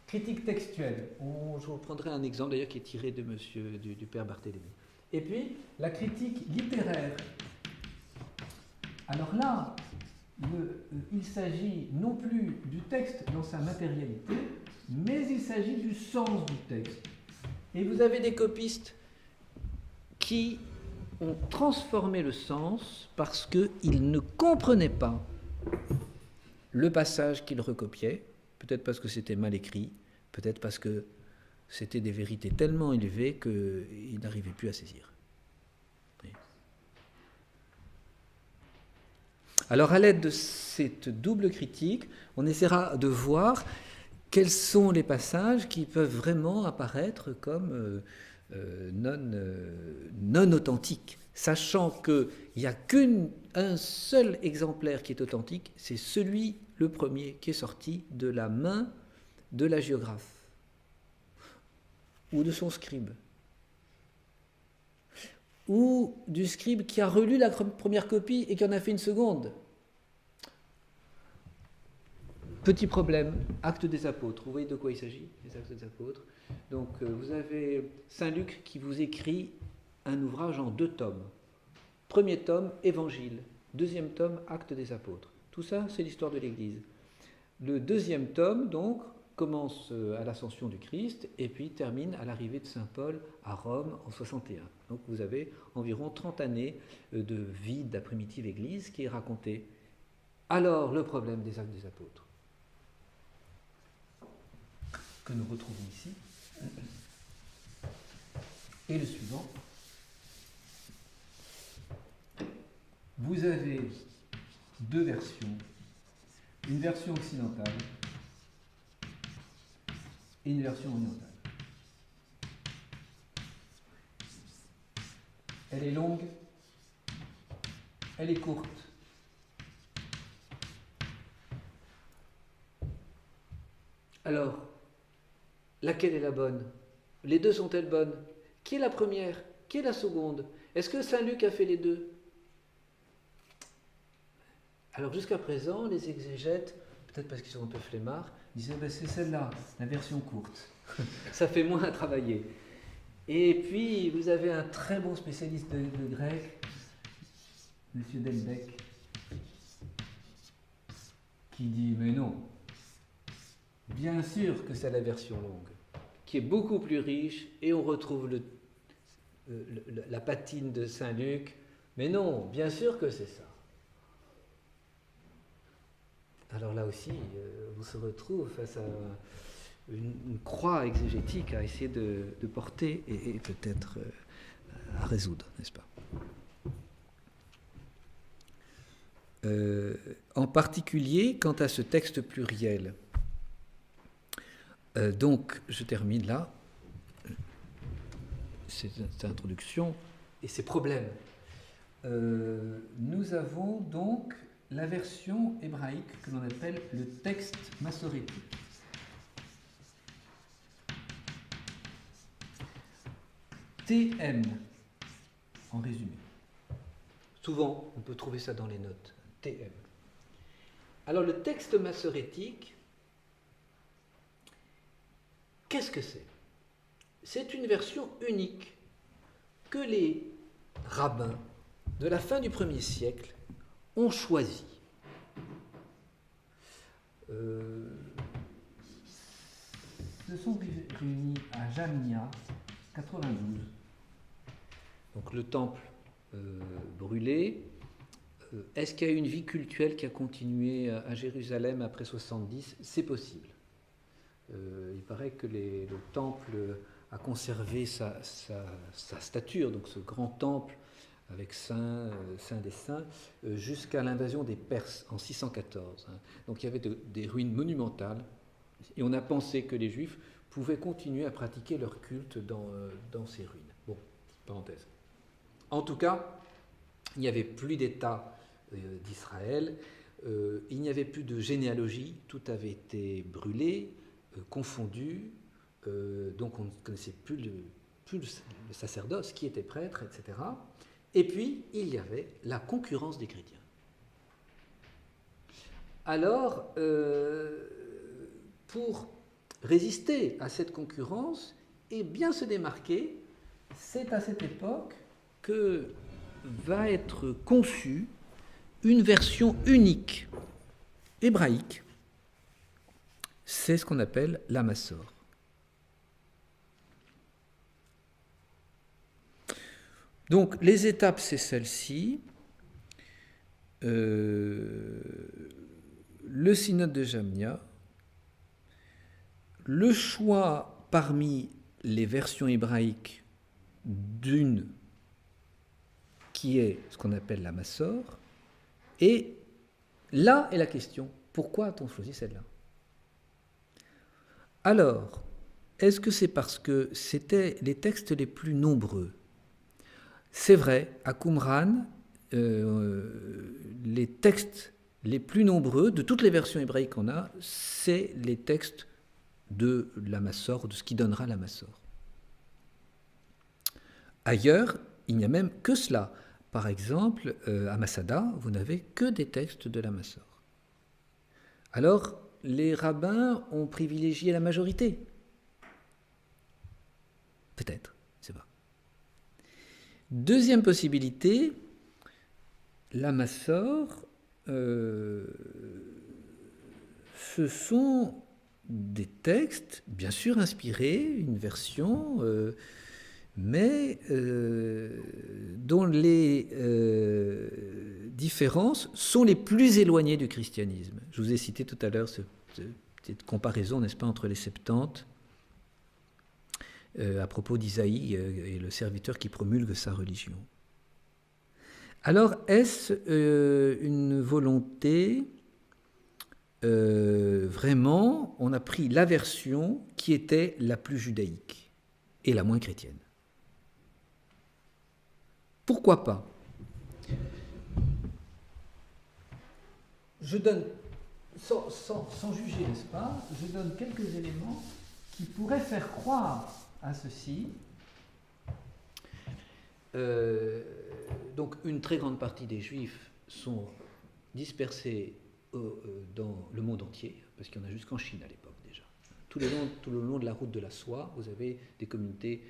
Critique textuelle, je reprendrai un exemple d'ailleurs qui est tiré de du père Barthélemy. Et puis, la critique littéraire. Alors là, il s'agit non plus du texte dans sa matérialité, mais il s'agit du sens du texte. Et vous avez des copistes qui ont transformé le sens parce qu'ils ne comprenaient pas le passage qu'ils recopiaient, peut-être parce que c'était mal écrit, peut-être parce que c'était des vérités tellement élevées qu'ils n'arrivaient plus à saisir. Oui. Alors, à l'aide de cette double critique, on essaiera de voir quels sont les passages qui peuvent vraiment apparaître comme non authentiques, sachant qu'il n'y a qu'un seul exemplaire qui est authentique, c'est celui, le premier, qui est sorti de la main de la géographe ou de son scribe, ou du scribe qui a relu la première copie et qui en a fait une seconde. Petit problème, Actes des Apôtres. Vous voyez de quoi il s'agit, les Actes des Apôtres. Donc, vous avez Saint Luc qui vous écrit un ouvrage en 2 tomes. Premier tome, Évangile. Deuxième tome, Actes des Apôtres. Tout ça, c'est l'histoire de l'Église. Le deuxième tome, donc, commence à l'ascension du Christ et puis termine à l'arrivée de Saint Paul à Rome en 61. Donc vous avez environ 30 années de vie de la primitive Église qui est racontée. Alors, le problème des Actes des Apôtres, que nous retrouvons ici, est le suivant. Vous avez 2 versions, une version occidentale et une version orientale. Elle est longue, elle est courte. Alors, laquelle est la bonne? Les 2 sont-elles bonnes? Qui est la première? Qui est la seconde? Est-ce que Saint Luc a fait les 2? Alors jusqu'à présent, les exégètes, peut-être parce qu'ils sont un peu flemmards, disaient c'est celle-là, la version courte. Ça fait moins à travailler. Et puis, vous avez un très bon spécialiste de grec, M. Delbecq, qui dit mais non, bien sûr que c'est la version longue, qui est beaucoup plus riche, et on retrouve la patine de Saint Luc, mais non, bien sûr que c'est ça. Alors là aussi, on se retrouve face à une croix exégétique à essayer de porter et peut-être à résoudre, n'est-ce pas? En particulier, quant à ce texte pluriel. Donc, je termine là. Cette introduction et ces problèmes. Nous avons donc la version hébraïque que l'on appelle le texte massorétique. TM, en résumé. Souvent, on peut trouver ça dans les notes. TM. Alors, le texte massorétique, qu'est-ce que c'est? C'est une version unique que les rabbins de la fin du 1er siècle ont choisi. Se sont réunis à Jamnia, 92. Donc le temple brûlé. Est-ce qu'il y a eu une vie cultuelle qui a continué à Jérusalem après 70? C'est possible. Il paraît que le temple a conservé sa stature, donc ce grand temple avec saint des saints, jusqu'à l'invasion des Perses en 614. Donc il y avait des ruines monumentales, et on a pensé que les Juifs pouvaient continuer à pratiquer leur culte dans ces ruines. Bon, parenthèse. En tout cas, il n'y avait plus d'État d'Israël, il n'y avait plus de généalogie, tout avait été brûlé, confondu, donc on ne connaissait plus le sacerdoce, qui était prêtre, etc. Et puis, il y avait la concurrence des chrétiens. Alors, pour résister à cette concurrence et bien se démarquer, c'est à cette époque que va être conçue une version unique hébraïque. C'est ce qu'on appelle la Massor. Donc, les étapes, c'est celle-ci. Le synode de Jamnia, le choix parmi les versions hébraïques d'une qui est ce qu'on appelle la Massor, et là est la question, pourquoi a-t-on choisi celle-là? Alors, est-ce que c'est parce que c'était les textes les plus nombreux? C'est vrai, à Qumran, les textes les plus nombreux de toutes les versions hébraïques qu'on a, c'est les textes de la Massor, de ce qui donnera la Massor. Ailleurs, il n'y a même que cela. Par exemple, à Masada, vous n'avez que des textes de la Massor. Alors, les rabbins ont privilégié la majorité. Peut-être, je ne sais pas. Deuxième possibilité, la Massor, ce sont des textes, bien sûr inspirés, une version, mais dont les différences sont les plus éloignées du christianisme. Je vous ai cité tout à l'heure cette comparaison, n'est-ce pas, entre les Septante, à propos d'Isaïe et le serviteur qui promulgue sa religion. Alors, est-ce une volonté vraiment, on a pris la version qui était la plus judaïque et la moins chrétienne? Pourquoi pas? Je donne, sans juger, n'est-ce pas, je donne quelques éléments qui pourraient faire croire à ceci. Donc, une très grande partie des Juifs sont dispersés dans le monde entier, parce qu'il y en a jusqu'en Chine à l'époque déjà. Tout le long de la route de la soie, vous avez des communautés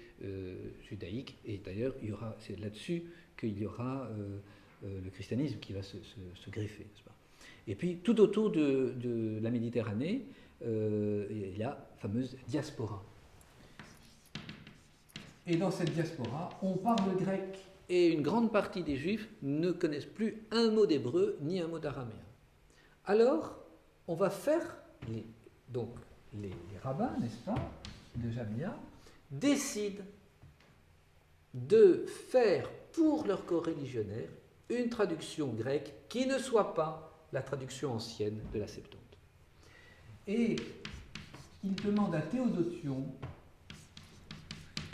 judaïques, et d'ailleurs, c'est là-dessus qu'il y aura le christianisme qui va se greffer, n'est-ce pas? Et puis, tout autour de la Méditerranée, il y a la fameuse diaspora. Et dans cette diaspora, on parle grec, et une grande partie des Juifs ne connaissent plus un mot d'hébreu ni un mot d'araméen. Alors, on va faire, les rabbins, n'est-ce pas, de Jamnia, décident de faire pour leurs coreligionnaires une traduction grecque qui ne soit pas la traduction ancienne de la Septante. Et ils demandent à Théodotion,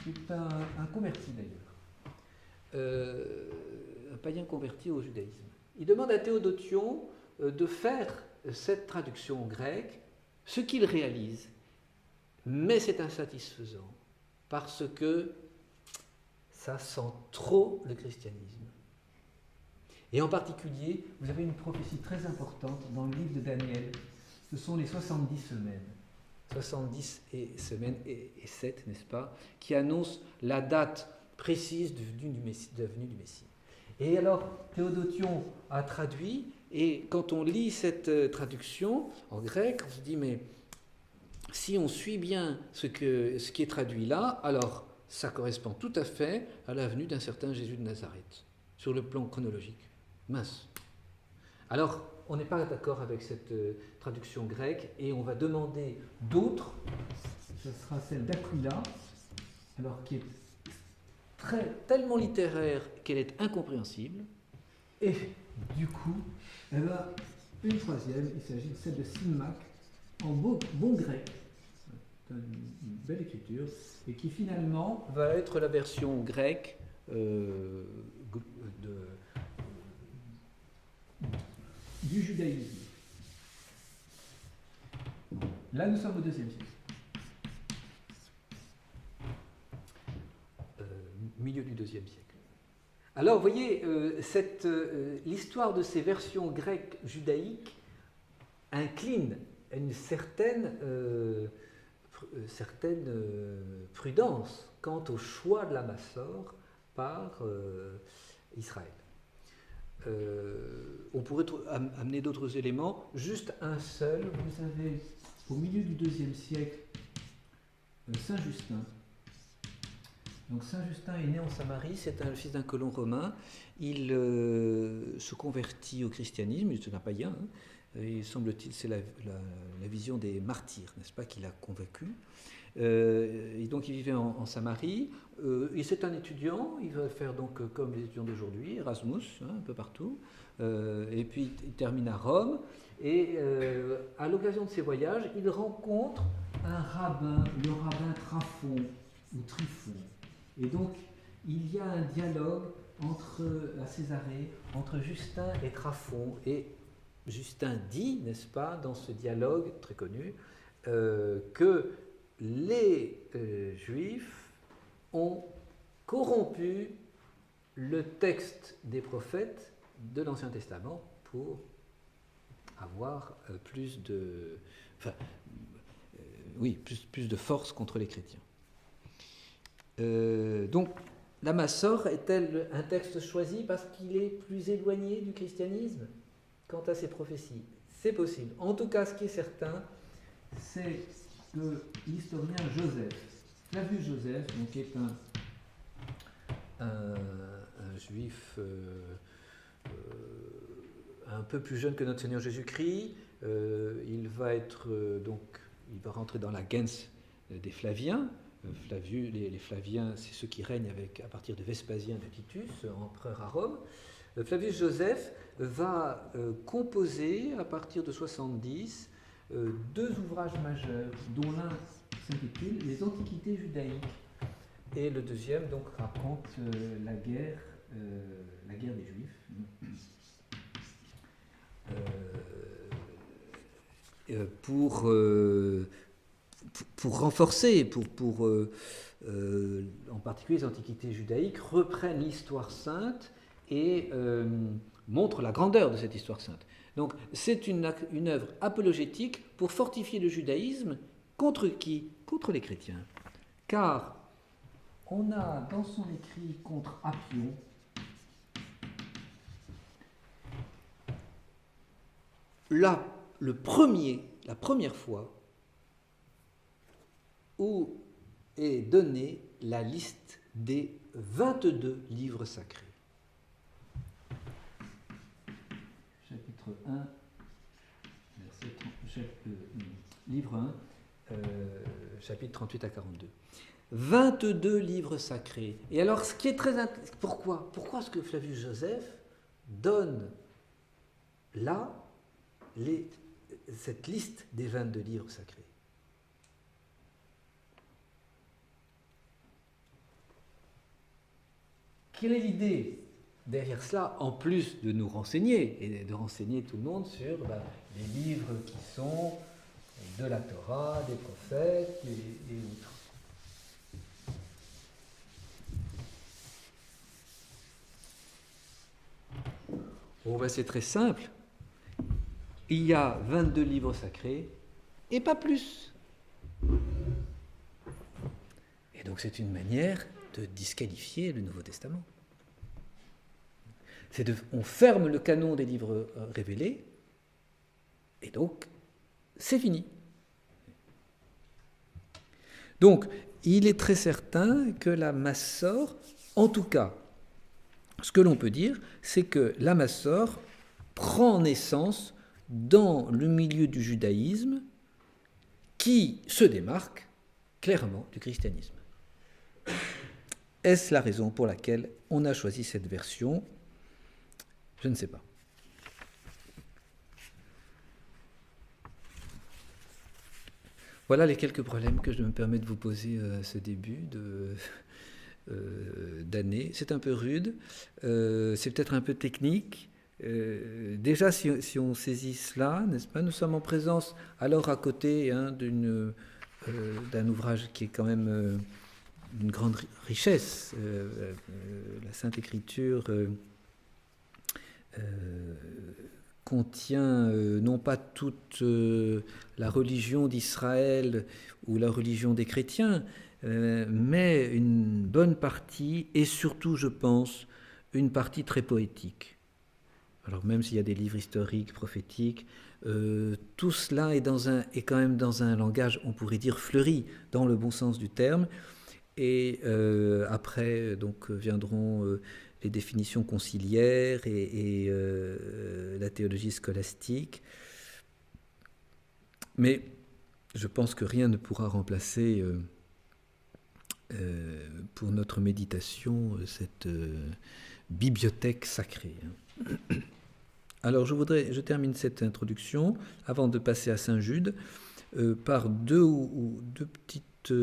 qui est un converti d'ailleurs, un païen converti au judaïsme, il demande à Théodotion de faire cette traduction grecque, ce qu'il réalise, mais c'est insatisfaisant, parce que ça sent trop le christianisme. Et en particulier, vous avez une prophétie très importante dans le livre de Daniel, ce sont les 70 semaines. 70 semaines et 7, n'est-ce pas, qui annoncent la date précise de venue du Messie. Et alors, Théodotion a traduit, et quand on lit cette traduction en grec, on se dit, mais si on suit bien ce qui est traduit là, alors ça correspond tout à fait à la venue d'un certain Jésus de Nazareth, sur le plan chronologique. Mince. Alors, on n'est pas d'accord avec cette traduction grecque et on va demander d'autres. Ce sera celle d'Aquila, alors qui est tellement littéraire qu'elle est incompréhensible. Et du coup, elle a une troisième, il s'agit de celle de Silmac, en bon grec, une belle écriture, et qui finalement va être la version grecque du judaïsme. Là, nous sommes au IIe siècle. Milieu du IIe siècle. Alors, vous voyez, l'histoire de ces versions grecques judaïques incline à une certaine prudence quant au choix de la Massor par Israël. On pourrait amener d'autres éléments, juste un seul. Vous avez au milieu du IIe siècle Saint Justin. Donc Saint Justin est né en Samarie, c'est le fils d'un colon romain. Il se convertit au christianisme, il est un païen. Hein. Il semble-t-il, c'est la vision des martyrs, n'est-ce pas, qui l'a convaincu. Et donc il vivait en Samarie. Et c'est un étudiant, il va faire donc comme les étudiants d'aujourd'hui, Erasmus, hein, un peu partout. Et puis il termine à Rome. Et à l'occasion de ses voyages, il rencontre un rabbin, le rabbin Traphon ou Tryphon. Et donc il y a un dialogue à Césarée entre Justin et Traphon. Et Justin dit, n'est-ce pas, dans ce dialogue très connu, que les Juifs ont corrompu le texte des prophètes de l'Ancien Testament pour avoir plus de force contre les chrétiens. Donc, la Massor est-elle un texte choisi parce qu'il est plus éloigné du christianisme quant à ses prophéties? C'est possible. En tout cas, ce qui est certain, c'est que l'historien Joseph, Flavius Joseph, donc, qui est un juif un peu plus jeune que notre Seigneur Jésus-Christ, il va rentrer dans la gens des Flaviens. Les Flaviens, c'est ceux qui règnent à partir de Vespasien de Titus, empereur à Rome. Flavius Joseph va composer à partir de 70 deux ouvrages majeurs, dont l'un s'intitule Les Antiquités judaïques, et le deuxième donc raconte la guerre des Juifs. Pour renforcer, en particulier les Antiquités judaïques, reprennent l'histoire sainte et montrent la grandeur de cette histoire sainte. Donc c'est une œuvre apologétique pour fortifier le judaïsme contre qui? Contre les chrétiens. Car on a dans son écrit contre Appion la première fois où est donnée la liste des 22 livres sacrés. Chapitre 1, livre 1, chapitre 38 à 42. 22 livres sacrés. Et alors, ce qui est très intéressant, pourquoi est-ce que Flavius Joseph donne là cette liste des 22 livres sacrés? Quelle est l'idée derrière cela, en plus de nous renseigner et de renseigner tout le monde sur les livres qui sont de la Torah, des prophètes et autres? C'est très simple. Il y a 22 livres sacrés et pas plus. Et donc c'est une manière de disqualifier le Nouveau Testament. On ferme le canon des livres révélés et donc c'est fini. Donc il est très certain que la Massor, en tout cas, ce que l'on peut dire, c'est que la Massor prend naissance dans le milieu du judaïsme qui se démarque clairement du christianisme. Est-ce la raison pour laquelle on a choisi cette version? Je ne sais pas. Voilà les quelques problèmes que je me permets de vous poser à ce début d'année. C'est un peu rude, c'est peut-être un peu technique. Déjà, si on saisit cela, n'est-ce pas, nous sommes en présence, alors à côté d'un ouvrage qui est quand même d'une grande richesse, la Sainte Écriture contient non pas toute la religion d'Israël ou la religion des chrétiens, mais une bonne partie, et surtout, je pense, une partie très poétique. Alors même s'il y a des livres historiques, prophétiques, tout cela est quand même dans un langage, on pourrait dire, fleuri, dans le bon sens du terme. Et après, donc, viendront les définitions conciliaires et la théologie scolastique. Mais je pense que rien ne pourra remplacer pour notre méditation cette bibliothèque sacrée. Alors je termine cette introduction avant de passer à Saint-Jude par deux petites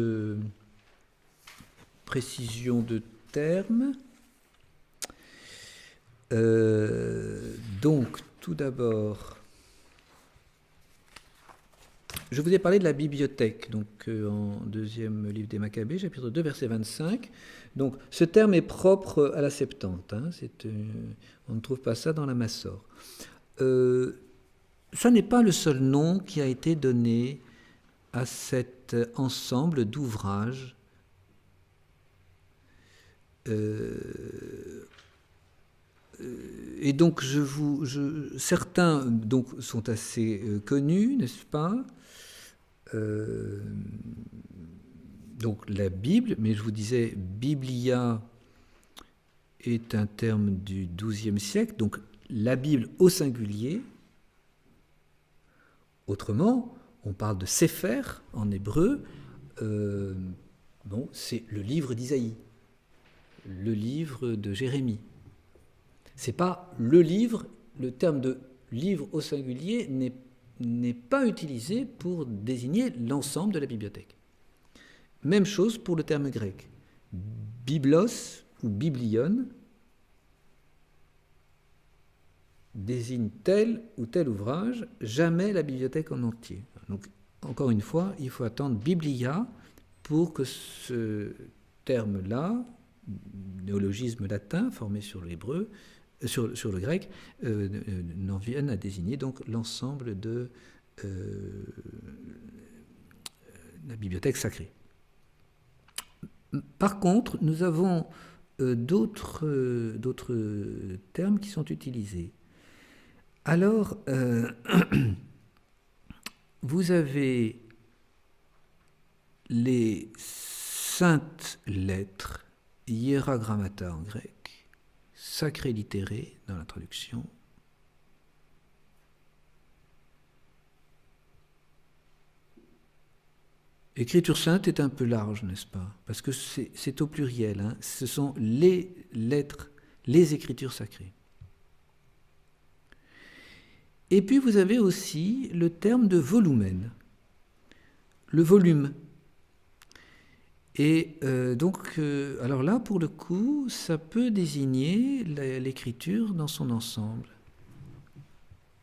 précisions de termes. Donc tout d'abord, je vous ai parlé de la bibliothèque, donc en deuxième livre des Maccabées, chapitre 2, verset 25. Donc ce terme est propre à la Septante, hein, on ne trouve pas ça dans la Massor. Ça n'est pas le seul nom qui a été donné à cet ensemble d'ouvrages et donc certains donc, sont assez connus, n'est-ce pas? Donc la Bible, mais je vous disais, Biblia est un terme du XIIe siècle, donc la Bible au singulier. Autrement, on parle de Sefer en hébreu, c'est le livre d'Isaïe, le livre de Jérémie. C'est pas le livre, le terme de livre au singulier n'est pas utilisé pour désigner l'ensemble de la bibliothèque. Même chose pour le terme grec. Biblos ou biblion désigne tel ou tel ouvrage, jamais la bibliothèque en entier. Donc, encore une fois, il faut attendre Biblia pour que ce terme-là, néologisme latin formé sur l'hébreu, sur le grec, n'en vienne à désigner donc l'ensemble de la bibliothèque sacrée. Par contre, nous avons d'autres termes qui sont utilisés. Alors, vous avez les saintes lettres, hieragrammata en grec, sacré littéré dans la traduction. Écriture sainte est un peu large, n'est-ce pas? Parce que c'est au pluriel, hein. Ce sont les lettres, les écritures sacrées. Et puis vous avez aussi le terme de volumen, le volume. Et alors là, pour le coup, ça peut désigner l'écriture dans son ensemble.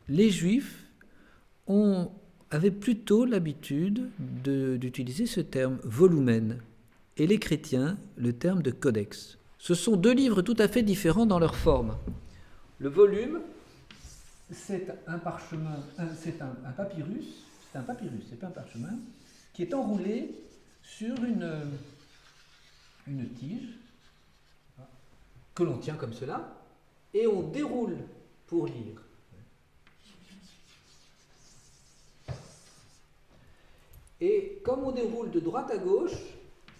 Les Juifs avaient plutôt l'habitude d'utiliser ce terme volumen, et les chrétiens le terme de codex. Ce sont deux livres tout à fait différents dans leur forme. Le volume, c'est un parchemin, c'est un papyrus, c'est pas un parchemin, qui est enroulé sur une tige que l'on tient comme cela, et on déroule pour lire. Et comme on déroule de droite à gauche,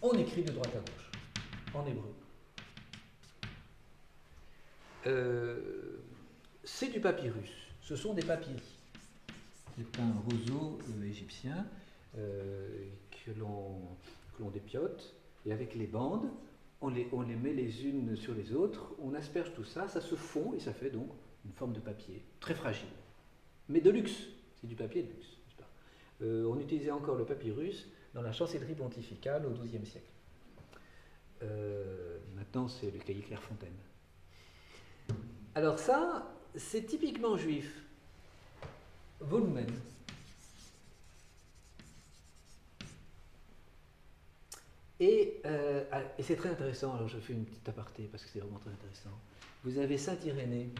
on écrit de droite à gauche, en hébreu. C'est du papyrus. ce sont des papyri. C'est un roseau égyptien que l'on dépiote, et avec les bandes, on les met les unes sur les autres, on asperge tout ça, ça se fond et ça fait donc une forme de papier, très fragile, mais de luxe, c'est du papier de luxe, n'est-ce pas ? On utilisait encore le papyrus dans la chancellerie pontificale au XIIe siècle. Maintenant, c'est le cahier Clairefontaine. Alors ça, c'est typiquement juif. Volumen. Et c'est très intéressant, alors je fais une petite aparté parce que c'est vraiment très intéressant. Vous avez Saint Irénée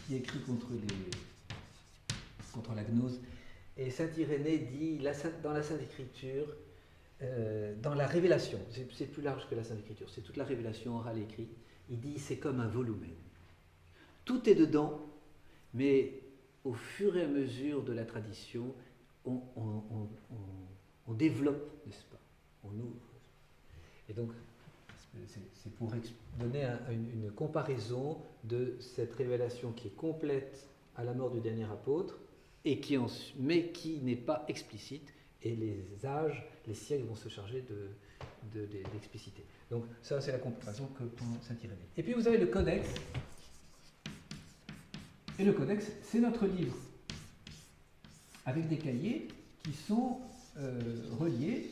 qui écrit contre la gnose, et Saint Irénée dit dans la Sainte Écriture, dans la révélation, c'est plus large que la Sainte Écriture, c'est toute la révélation orale et écrite, il dit c'est comme un volumen. Tout est dedans, mais au fur et à mesure de la tradition, on développe, n'est-ce pas ? On ouvre. Et donc, c'est pour donner une comparaison de cette révélation qui est complète à la mort du dernier apôtre, mais qui n'est pas explicite, et les âges, les siècles vont se charger d'expliciter. Donc ça, c'est la comparaison que prend Saint Irénée. Et puis vous avez le codex. Et le codex, c'est notre livre, avec des cahiers qui sont reliés,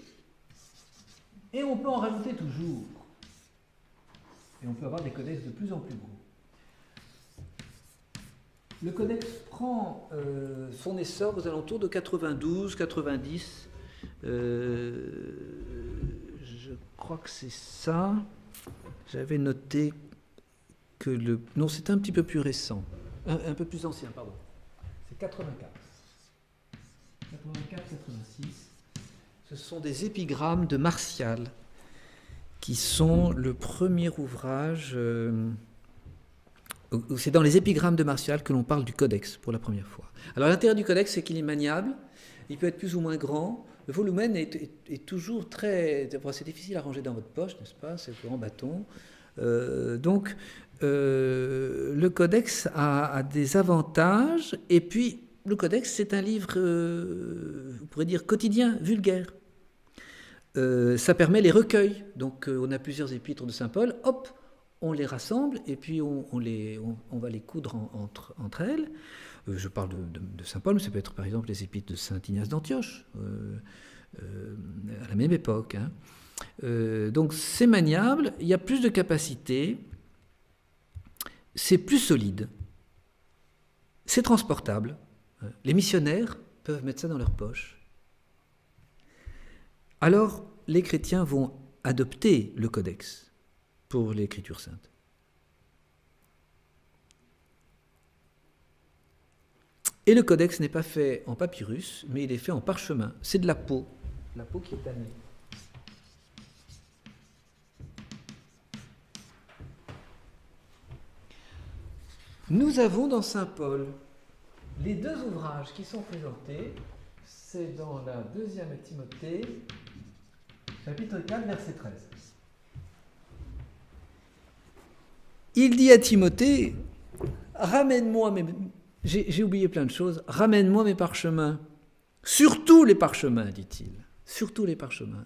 et on peut en rajouter toujours. Et on peut avoir des codex de plus en plus gros. Le codex prend son essor aux alentours de 92, 90. Je crois que c'est ça. J'avais noté que le... Non, c'est un petit peu plus récent. Un peu plus ancien, pardon. C'est 84. 84, 86. Ce sont des épigrammes de Martial, qui sont le premier ouvrage... c'est dans les épigrammes de Martial que l'on parle du codex pour la première fois. Alors l'intérêt du codex, c'est qu'il est maniable, il peut être plus ou moins grand, le volumen est toujours très... C'est difficile à ranger dans votre poche, n'est-ce pas ? C'est en bâton. Donc le codex a des avantages, et puis le codex, c'est un livre, vous pourrez dire, quotidien, vulgaire. Ça permet les recueils. Donc on a plusieurs épîtres de Saint Paul, hop, on les rassemble et puis on va les coudre entre elles. Je parle de Saint Paul, mais ça peut être par exemple les épîtres de Saint Ignace d'Antioche, à la même époque. Hein. Donc c'est maniable, il y a plus de capacité, c'est plus solide, c'est transportable. Les missionnaires peuvent mettre ça dans leur poche. Alors les chrétiens vont adopter le codex pour l'écriture sainte. Et le codex n'est pas fait en papyrus, mais il est fait en parchemin. C'est de la peau qui est tannée. Nous avons dans Saint Paul les deux ouvrages qui sont présentés. C'est dans la deuxième Timothée, chapitre 4, verset 13. Il dit à Timothée, ramène-moi mes... J'ai oublié plein de choses. Ramène-moi mes parchemins. Surtout les parchemins, dit-il. Surtout les parchemins.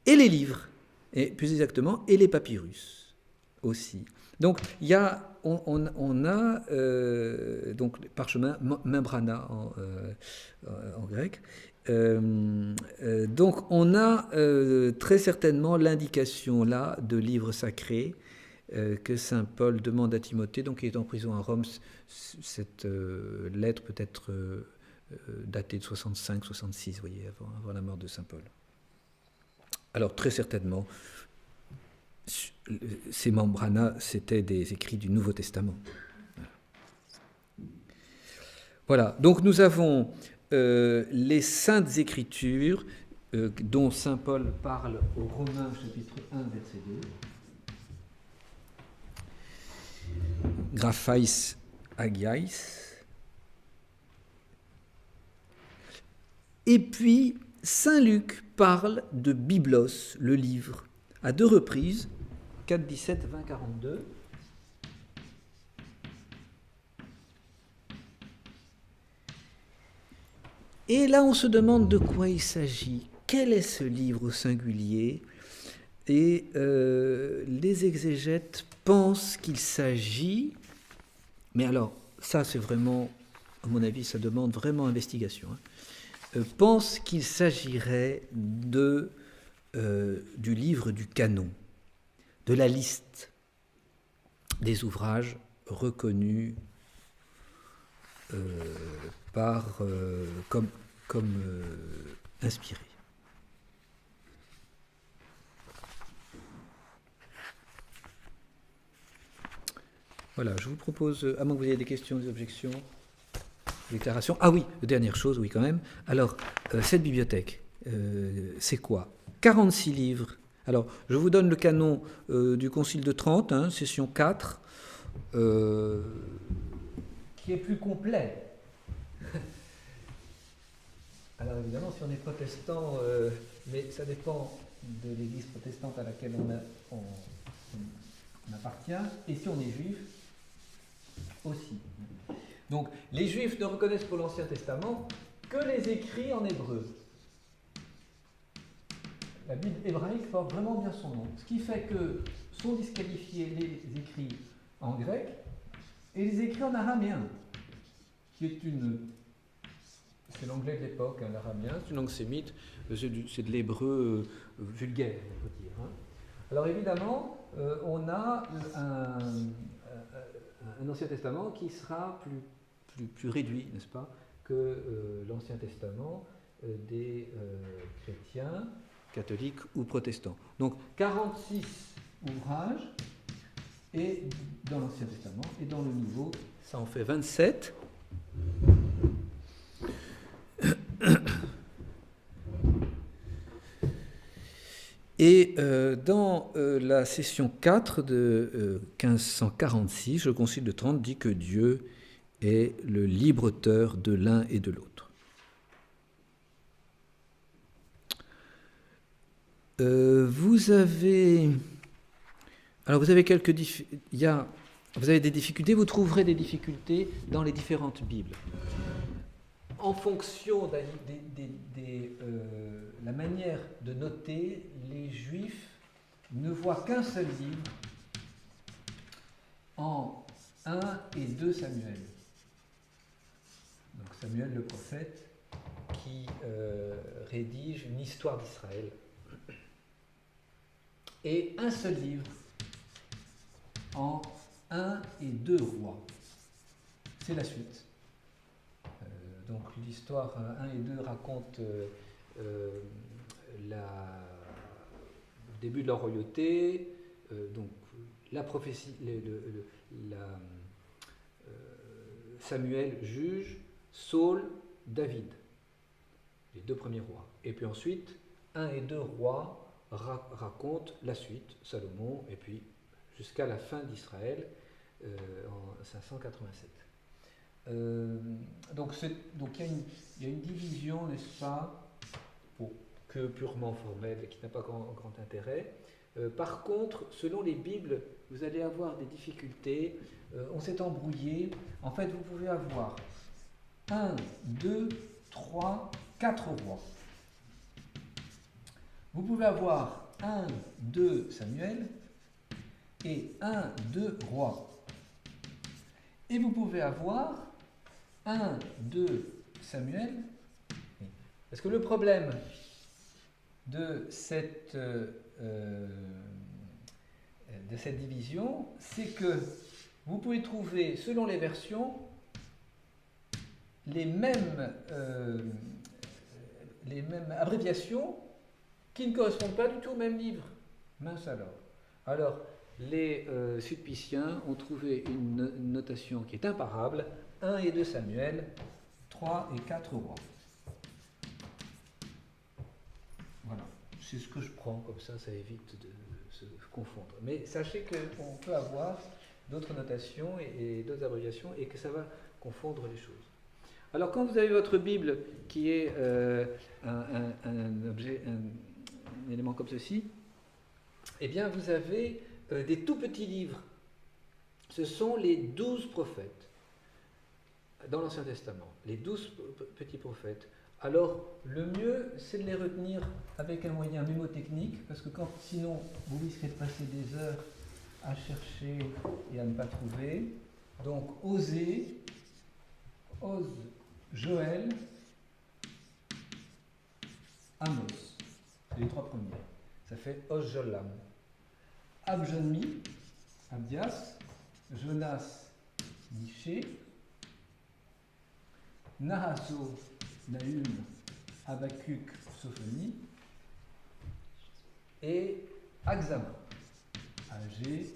Et les livres. Et plus exactement, et les papyrus aussi. Donc, on a donc les parchemins, membrana en grec. Donc, on a très certainement l'indication là de livres sacrés que saint Paul demande à Timothée, donc il est en prison à Rome. Cette lettre peut être datée de 65-66, vous voyez, avant la mort de saint Paul. Alors très certainement, ces membrana, c'était des écrits du Nouveau Testament. Voilà, donc nous avons les Saintes Écritures dont saint Paul parle aux Romains, chapitre 1, verset 2. Graphais Agiais. Et puis, saint Luc parle de Biblos, le livre, à deux reprises, 4, 17, 20, 42. Et là, on se demande de quoi il s'agit. Quel est ce livre au singulier? Et les exégètes pensent qu'il s'agit, mais alors, ça c'est vraiment, à mon avis, ça demande vraiment investigation, pensent qu'il s'agirait du livre du canon, de la liste des ouvrages reconnus comme inspirés. Voilà, je vous propose, à moins que vous ayez des questions, des objections, des déclarations. Ah oui, dernière chose, oui quand même. Alors, cette bibliothèque, c'est quoi? 46 livres. Alors, je vous donne le canon du Concile de Trente, session 4, qui est plus complet. Alors évidemment, si on est protestant, mais ça dépend de l'église protestante à laquelle on appartient, et si on est juif, aussi. Donc, les Juifs ne reconnaissent pour l'Ancien Testament que les écrits en hébreu. La Bible hébraïque porte vraiment bien son nom. Ce qui fait que sont disqualifiés les écrits en grec et les écrits en araméen, qui est c'est l'anglais de l'époque, l'araméen, c'est une langue sémite, c'est de l'hébreu vulgaire, on peut dire. Alors évidemment, on a un Ancien Testament qui sera plus réduit, n'est-ce pas, que l'Ancien Testament des chrétiens, catholiques ou protestants. Donc 46 ouvrages et dans l'Ancien Testament et dans le Nouveau, ça en fait 27. Et dans la session 4 de 1546, le Concile de Trente dit que Dieu est le libre auteur de l'un et de l'autre. Vous avez des difficultés, vous trouverez des difficultés dans les différentes Bibles. En fonction de la manière de noter, les Juifs ne voient qu'un seul livre en 1 et 2 Samuel. Donc Samuel le prophète qui rédige une histoire d'Israël. Et un seul livre en 1 et 2 rois. C'est la suite. Donc l'histoire 1 et 2 raconte le début de leur royauté, donc la prophétie, Samuel juge, Saul, David, les 2 premiers rois. Et puis ensuite, 1 et 2 rois racontent la suite, Salomon, et puis jusqu'à la fin d'Israël en 587. Donc il y a une division, n'est-ce pas, que purement formelle et qui n'a pas grand intérêt. Par contre, selon les Bibles, vous allez avoir des difficultés. On s'est embrouillé. En fait, vous pouvez avoir 1, 2, 3, 4 rois. Vous pouvez avoir 1, 2 Samuel et 1, 2 rois. Et vous pouvez avoir 1, 2 Samuel. Parce que le problème de cette division, c'est que vous pouvez trouver, selon les versions, les mêmes abréviations qui ne correspondent pas du tout au même livre. Mince alors. Alors, les Sulpiciens ont trouvé une notation qui est imparable, 1 et 2 Samuel, 3 et 4 rois. Voilà, c'est ce que je prends, comme ça évite de se confondre. Mais sachez qu'on peut avoir d'autres notations et d'autres abréviations et que ça va confondre les choses. Alors quand vous avez votre Bible qui est un élément comme ceci, eh bien vous avez des tout petits livres. Ce sont les 12 prophètes dans l'Ancien Testament, les 12 petits prophètes, Alors, le mieux, c'est de les retenir avec un moyen mémotechnique, parce que sinon, vous risquez de passer des heures à chercher et à ne pas trouver. Donc, Osée, Ose, Joël, Amos. C'est les trois premiers. Ça fait Os-Jolam. Abjonmi, Abdias, Jonas, Miché, Nahaso, Nahum, Habakkuk, Sophonie, et Axama, Agé,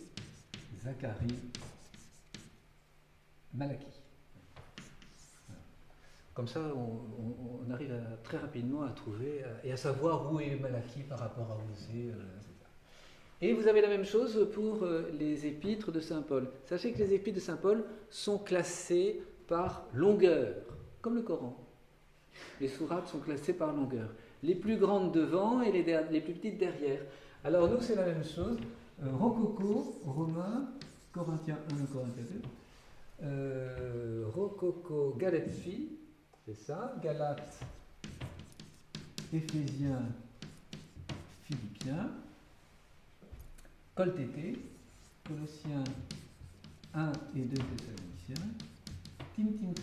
Zacharie, Malachie. Voilà. Comme ça, on arrive très rapidement à trouver et à savoir où est Malachie par rapport à Osée, etc. Et vous avez la même chose pour les épîtres de Saint Paul. Sachez que les épîtres de Saint Paul sont classées par longueur, comme le Coran. Les sourates sont classées par longueur. Les plus grandes devant et les plus petites derrière. Alors nous, c'est la même chose. Rococo, Romains, Corinthiens 1, Corinthiens 2. Rococo, Galate-Phi, c'est ça. Galates, Éphésiens, Philippiens. Coltété, Colossiens 1 et 2 Thessaloniciens. Tim.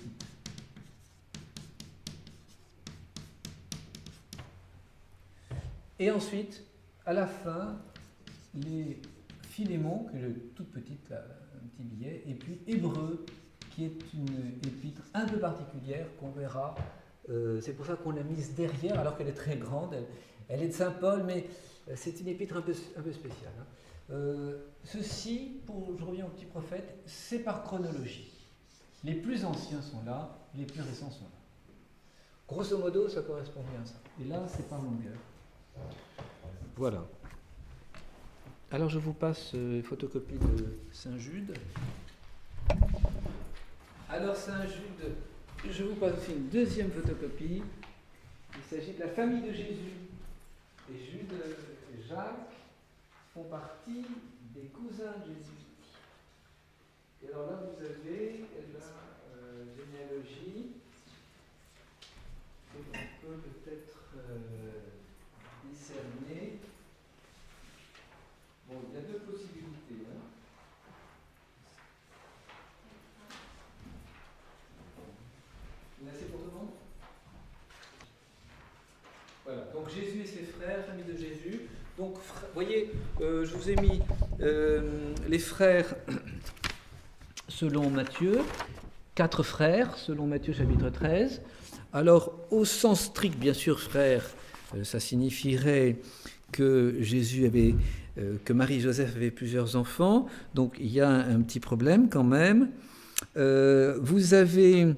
Et ensuite, à la fin, les Philémon, qui est toute petite, là, un petit billet, et puis Hébreu, qui est une épître un peu particulière qu'on verra. C'est pour ça qu'on l'a mise derrière, alors qu'elle est très grande. Elle est de Saint Paul, mais c'est une épître un peu spéciale. Ceci, je reviens au petit prophète, c'est par chronologie. Les plus anciens sont là, les plus récents sont là. Grosso modo, ça correspond bien à ça. Et là, c'est par longueur. Voilà. Alors je vous passe une photocopie de Saint-Jude. Alors Saint-Jude, je vous passe aussi une deuxième photocopie. Il s'agit de la famille de Jésus. Et Jude et Jacques font partie des cousins de Jésus. Et alors là vous avez la généalogie. Et on peut peut-être discerner. Bon, il y a deux possibilités. Hein. Il y en a assez pour tout le monde ? Voilà, donc Jésus et ses frères, famille de Jésus. Donc, vous voyez, je vous ai mis les frères selon Matthieu, 4 frères selon Matthieu chapitre 13. Alors, au sens strict, bien sûr, frères, ça signifierait que que Marie et Joseph avaient plusieurs enfants, donc il y a un petit problème quand même. Vous avez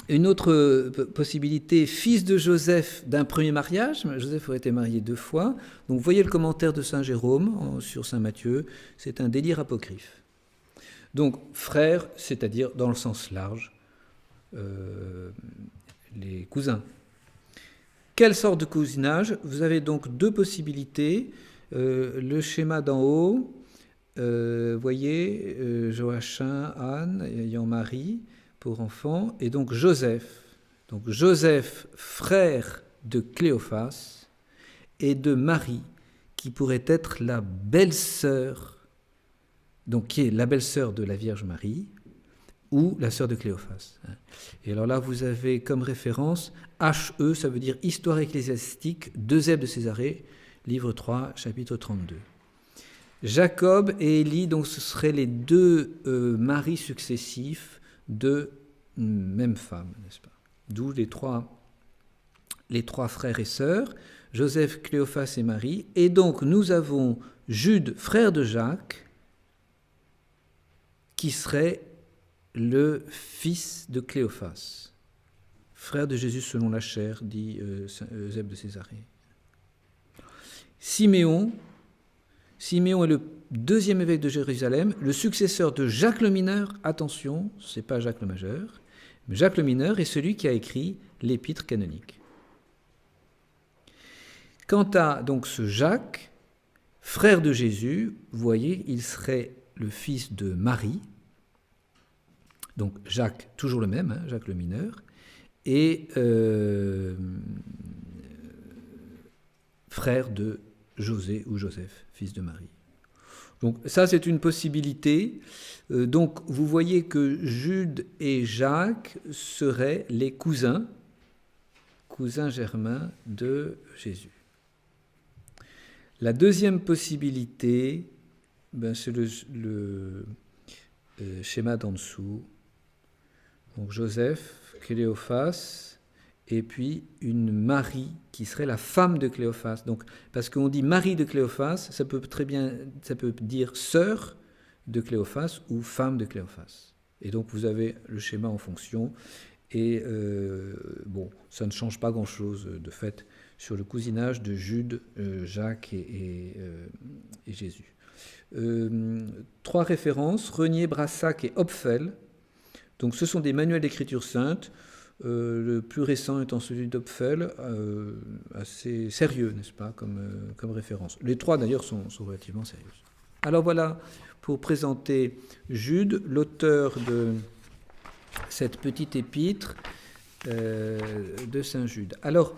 une autre possibilité, fils de Joseph d'un premier mariage. Joseph aurait été marié 2 fois. Donc vous voyez le commentaire de Saint Jérôme sur Saint Matthieu, c'est un délire apocryphe. Donc frères, c'est-à-dire dans le sens large, les cousins. Quelle sorte de cousinage ? Vous avez donc 2 possibilités. Le schéma d'en haut, voyez, Joachim, Anne, ayant Marie pour enfant, et donc Joseph. Donc Joseph, frère de Cléophas, et de Marie, qui pourrait être la belle-sœur, donc qui est la belle-sœur de la Vierge Marie, ou la sœur de Cléophas. Et alors là, vous avez comme référence HE, ça veut dire Histoire ecclésiastique d'Eusèbe de Césarée, livre 3, chapitre 32. Jacob et Élie, donc ce seraient les 2 maris successifs de même femme, n'est-ce pas ? D'où les trois frères et sœurs, Joseph, Cléophas et Marie. Et donc nous avons Jude, frère de Jacques, qui serait le fils de Cléophas, frère de Jésus selon la chair, dit Eusèbe de Césarée. Siméon est le 2e évêque de Jérusalem, le successeur de Jacques le Mineur. Attention, ce n'est pas Jacques le Majeur, mais Jacques le Mineur est celui qui a écrit l'épître canonique. Quant à donc ce Jacques, frère de Jésus, vous voyez, il serait le fils de Marie. Donc Jacques, toujours le même, Jacques le Mineur, et frère de José ou Joseph, fils de Marie. Donc ça, c'est une possibilité. Donc vous voyez que Jude et Jacques seraient les cousins germains de Jésus. La deuxième possibilité, c'est le schéma d'en dessous. Donc Joseph, Cléophas, et puis une Marie qui serait la femme de Cléophas. Donc, parce qu'on dit Marie de Cléophas, ça peut dire sœur de Cléophas ou femme de Cléophas. Et donc vous avez le schéma en fonction. Et ça ne change pas grand-chose de fait sur le cousinage de Jude, Jacques et Jésus. 3 références, Renier, Brassac et Hopfel. Donc ce sont des manuels d'écriture sainte. Le plus récent étant celui d'Hopfel, assez sérieux, n'est-ce pas, comme référence. Les 3 d'ailleurs sont relativement sérieuses. Alors voilà pour présenter Jude, l'auteur de cette petite épître de Saint Jude. Alors,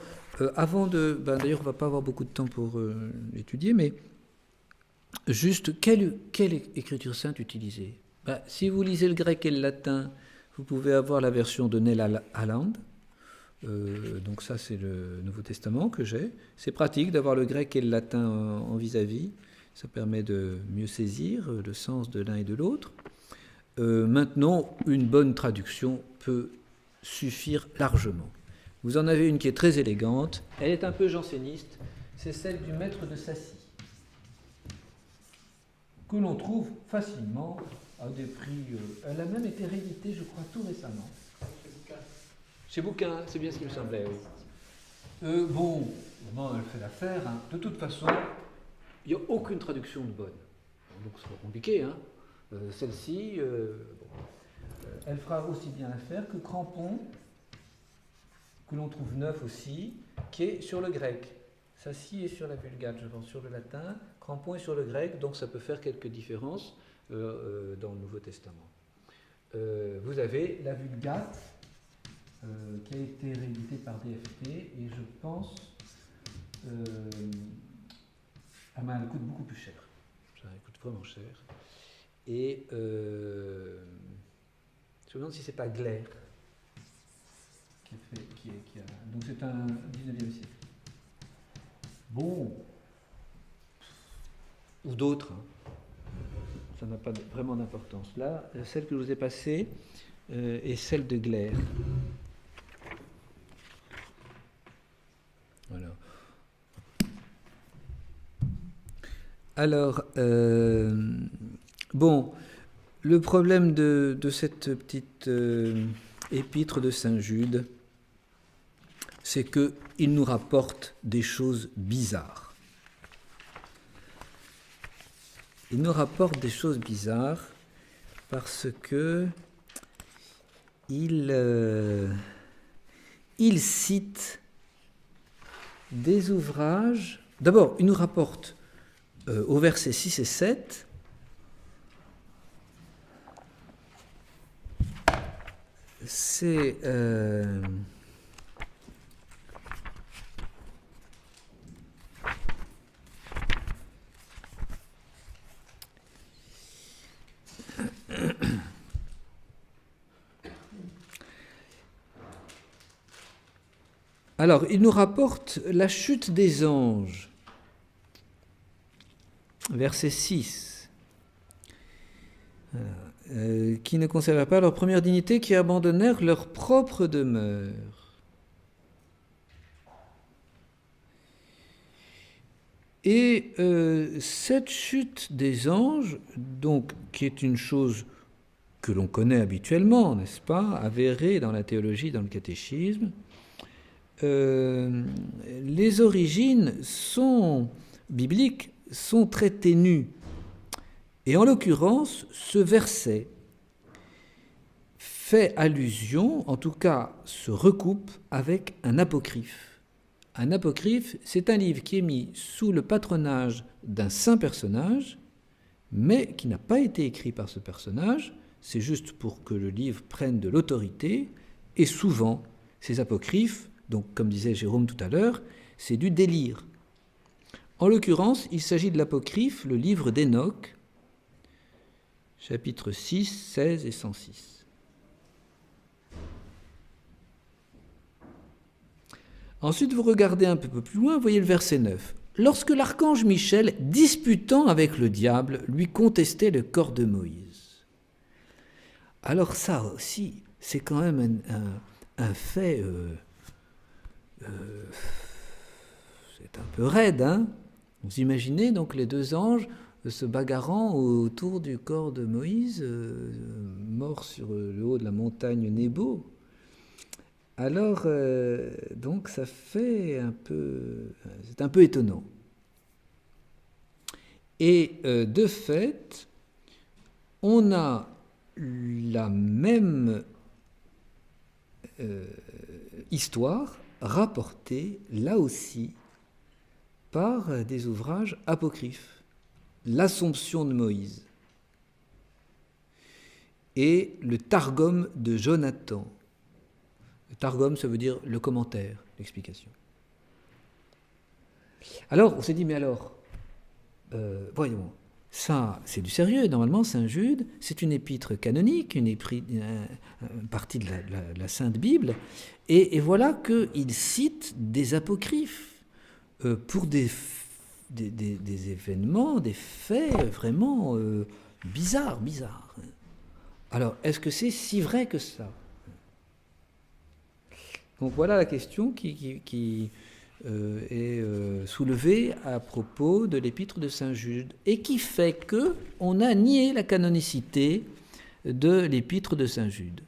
avant de... d'ailleurs, on ne va pas avoir beaucoup de temps pour l'étudier, mais juste, quelle écriture sainte utiliser ? Si vous lisez le grec et le latin, vous pouvez avoir la version de Nell Aland. Donc ça, c'est le Nouveau Testament que j'ai. C'est pratique d'avoir le grec et le latin en vis-à-vis. Ça permet de mieux saisir le sens de l'un et de l'autre. Maintenant, une bonne traduction peut suffire largement. Vous en avez une qui est très élégante. Elle est un peu janséniste. C'est celle du maître de Sassy, que l'on trouve facilement à des prix. Elle a même été rééditée, je crois, tout récemment. Chez Bouquin, c'est bien ce qui me semblait. Oui. Elle fait l'affaire. Hein. De toute façon, il n'y a aucune traduction de bonne. Donc c'est pas compliqué. Hein. Celle-ci, elle fera aussi bien l'affaire que Crampon, que l'on trouve neuf aussi, qui est sur le grec. Sassy est sur la Vulgate, je pense, sur le latin. Crampon est sur le grec, donc ça peut faire quelques différences dans le Nouveau Testament. Vous avez la Vulgate, qui a été rééditée par DFT, et je pense... elle coûte beaucoup plus cher. Ça coûte vraiment cher. Et je me demande si c'est pas Glaire qui a. Donc c'est un 19e siècle. Bon. Ou d'autres. Hein. Ça n'a pas vraiment d'importance. Là, celle que je vous ai passée est celle de Glaire. Voilà. Alors, le problème de cette petite épître de Saint Jude, c'est qu'il nous rapporte des choses bizarres. Il nous rapporte des choses bizarres parce que il cite des ouvrages. D'abord, il nous rapporte au verset 6 et 7, c'est alors, il nous rapporte la chute des anges. Verset 6. Qui ne conservèrent pas leur première dignité, qui abandonnèrent leur propre demeure. Et cette chute des anges, donc, qui est une chose que l'on connaît habituellement, n'est-ce pas, avérée dans la théologie, dans le catéchisme, les origines bibliques sont très ténues. Et en l'occurrence, ce verset fait allusion, en tout cas se recoupe avec un apocryphe. Un apocryphe, c'est un livre qui est mis sous le patronage d'un saint personnage, mais qui n'a pas été écrit par ce personnage, c'est juste pour que le livre prenne de l'autorité, et souvent, Ces apocryphes, donc comme disait Jérôme tout à l'heure, c'est du délire. En l'occurrence, il s'agit de l'apocryphe, le livre d'Enoch, chapitres 6, 16 et 106. Ensuite, vous regardez un peu plus loin, voyez le verset 9. Lorsque l'archange Michel, disputant avec le diable, lui contestait le corps de Moïse. Alors ça aussi, c'est quand même un fait... c'est un peu raide, hein. Vous imaginez donc les deux anges se bagarrant autour du corps de Moïse, mort sur le haut de la montagne Nebo. Alors, donc ça fait un peu... c'est un peu étonnant. Et de fait, on a la même histoire rapportée, là aussi, par des ouvrages apocryphes. L'Assomption de Moïse et le Targum de Jonathan. Le Targum, ça veut dire le commentaire, l'explication. Alors, on s'est dit, mais alors, voyons, ça, c'est du sérieux. Normalement, Saint Jude, c'est une épître canonique, une partie de la Sainte Bible. Et voilà qu'il cite des apocryphes pour des événements, des faits vraiment bizarres. Alors, est-ce que c'est si vrai que ça ? Donc voilà la question qui est soulevée à propos de l'épître de Saint Jude et qui fait qu'on a nié la canonicité de l'épître de Saint Jude.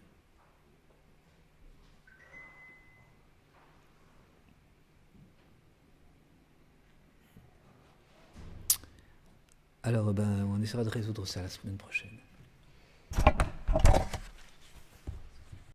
Alors, on essaiera de résoudre ça la semaine prochaine.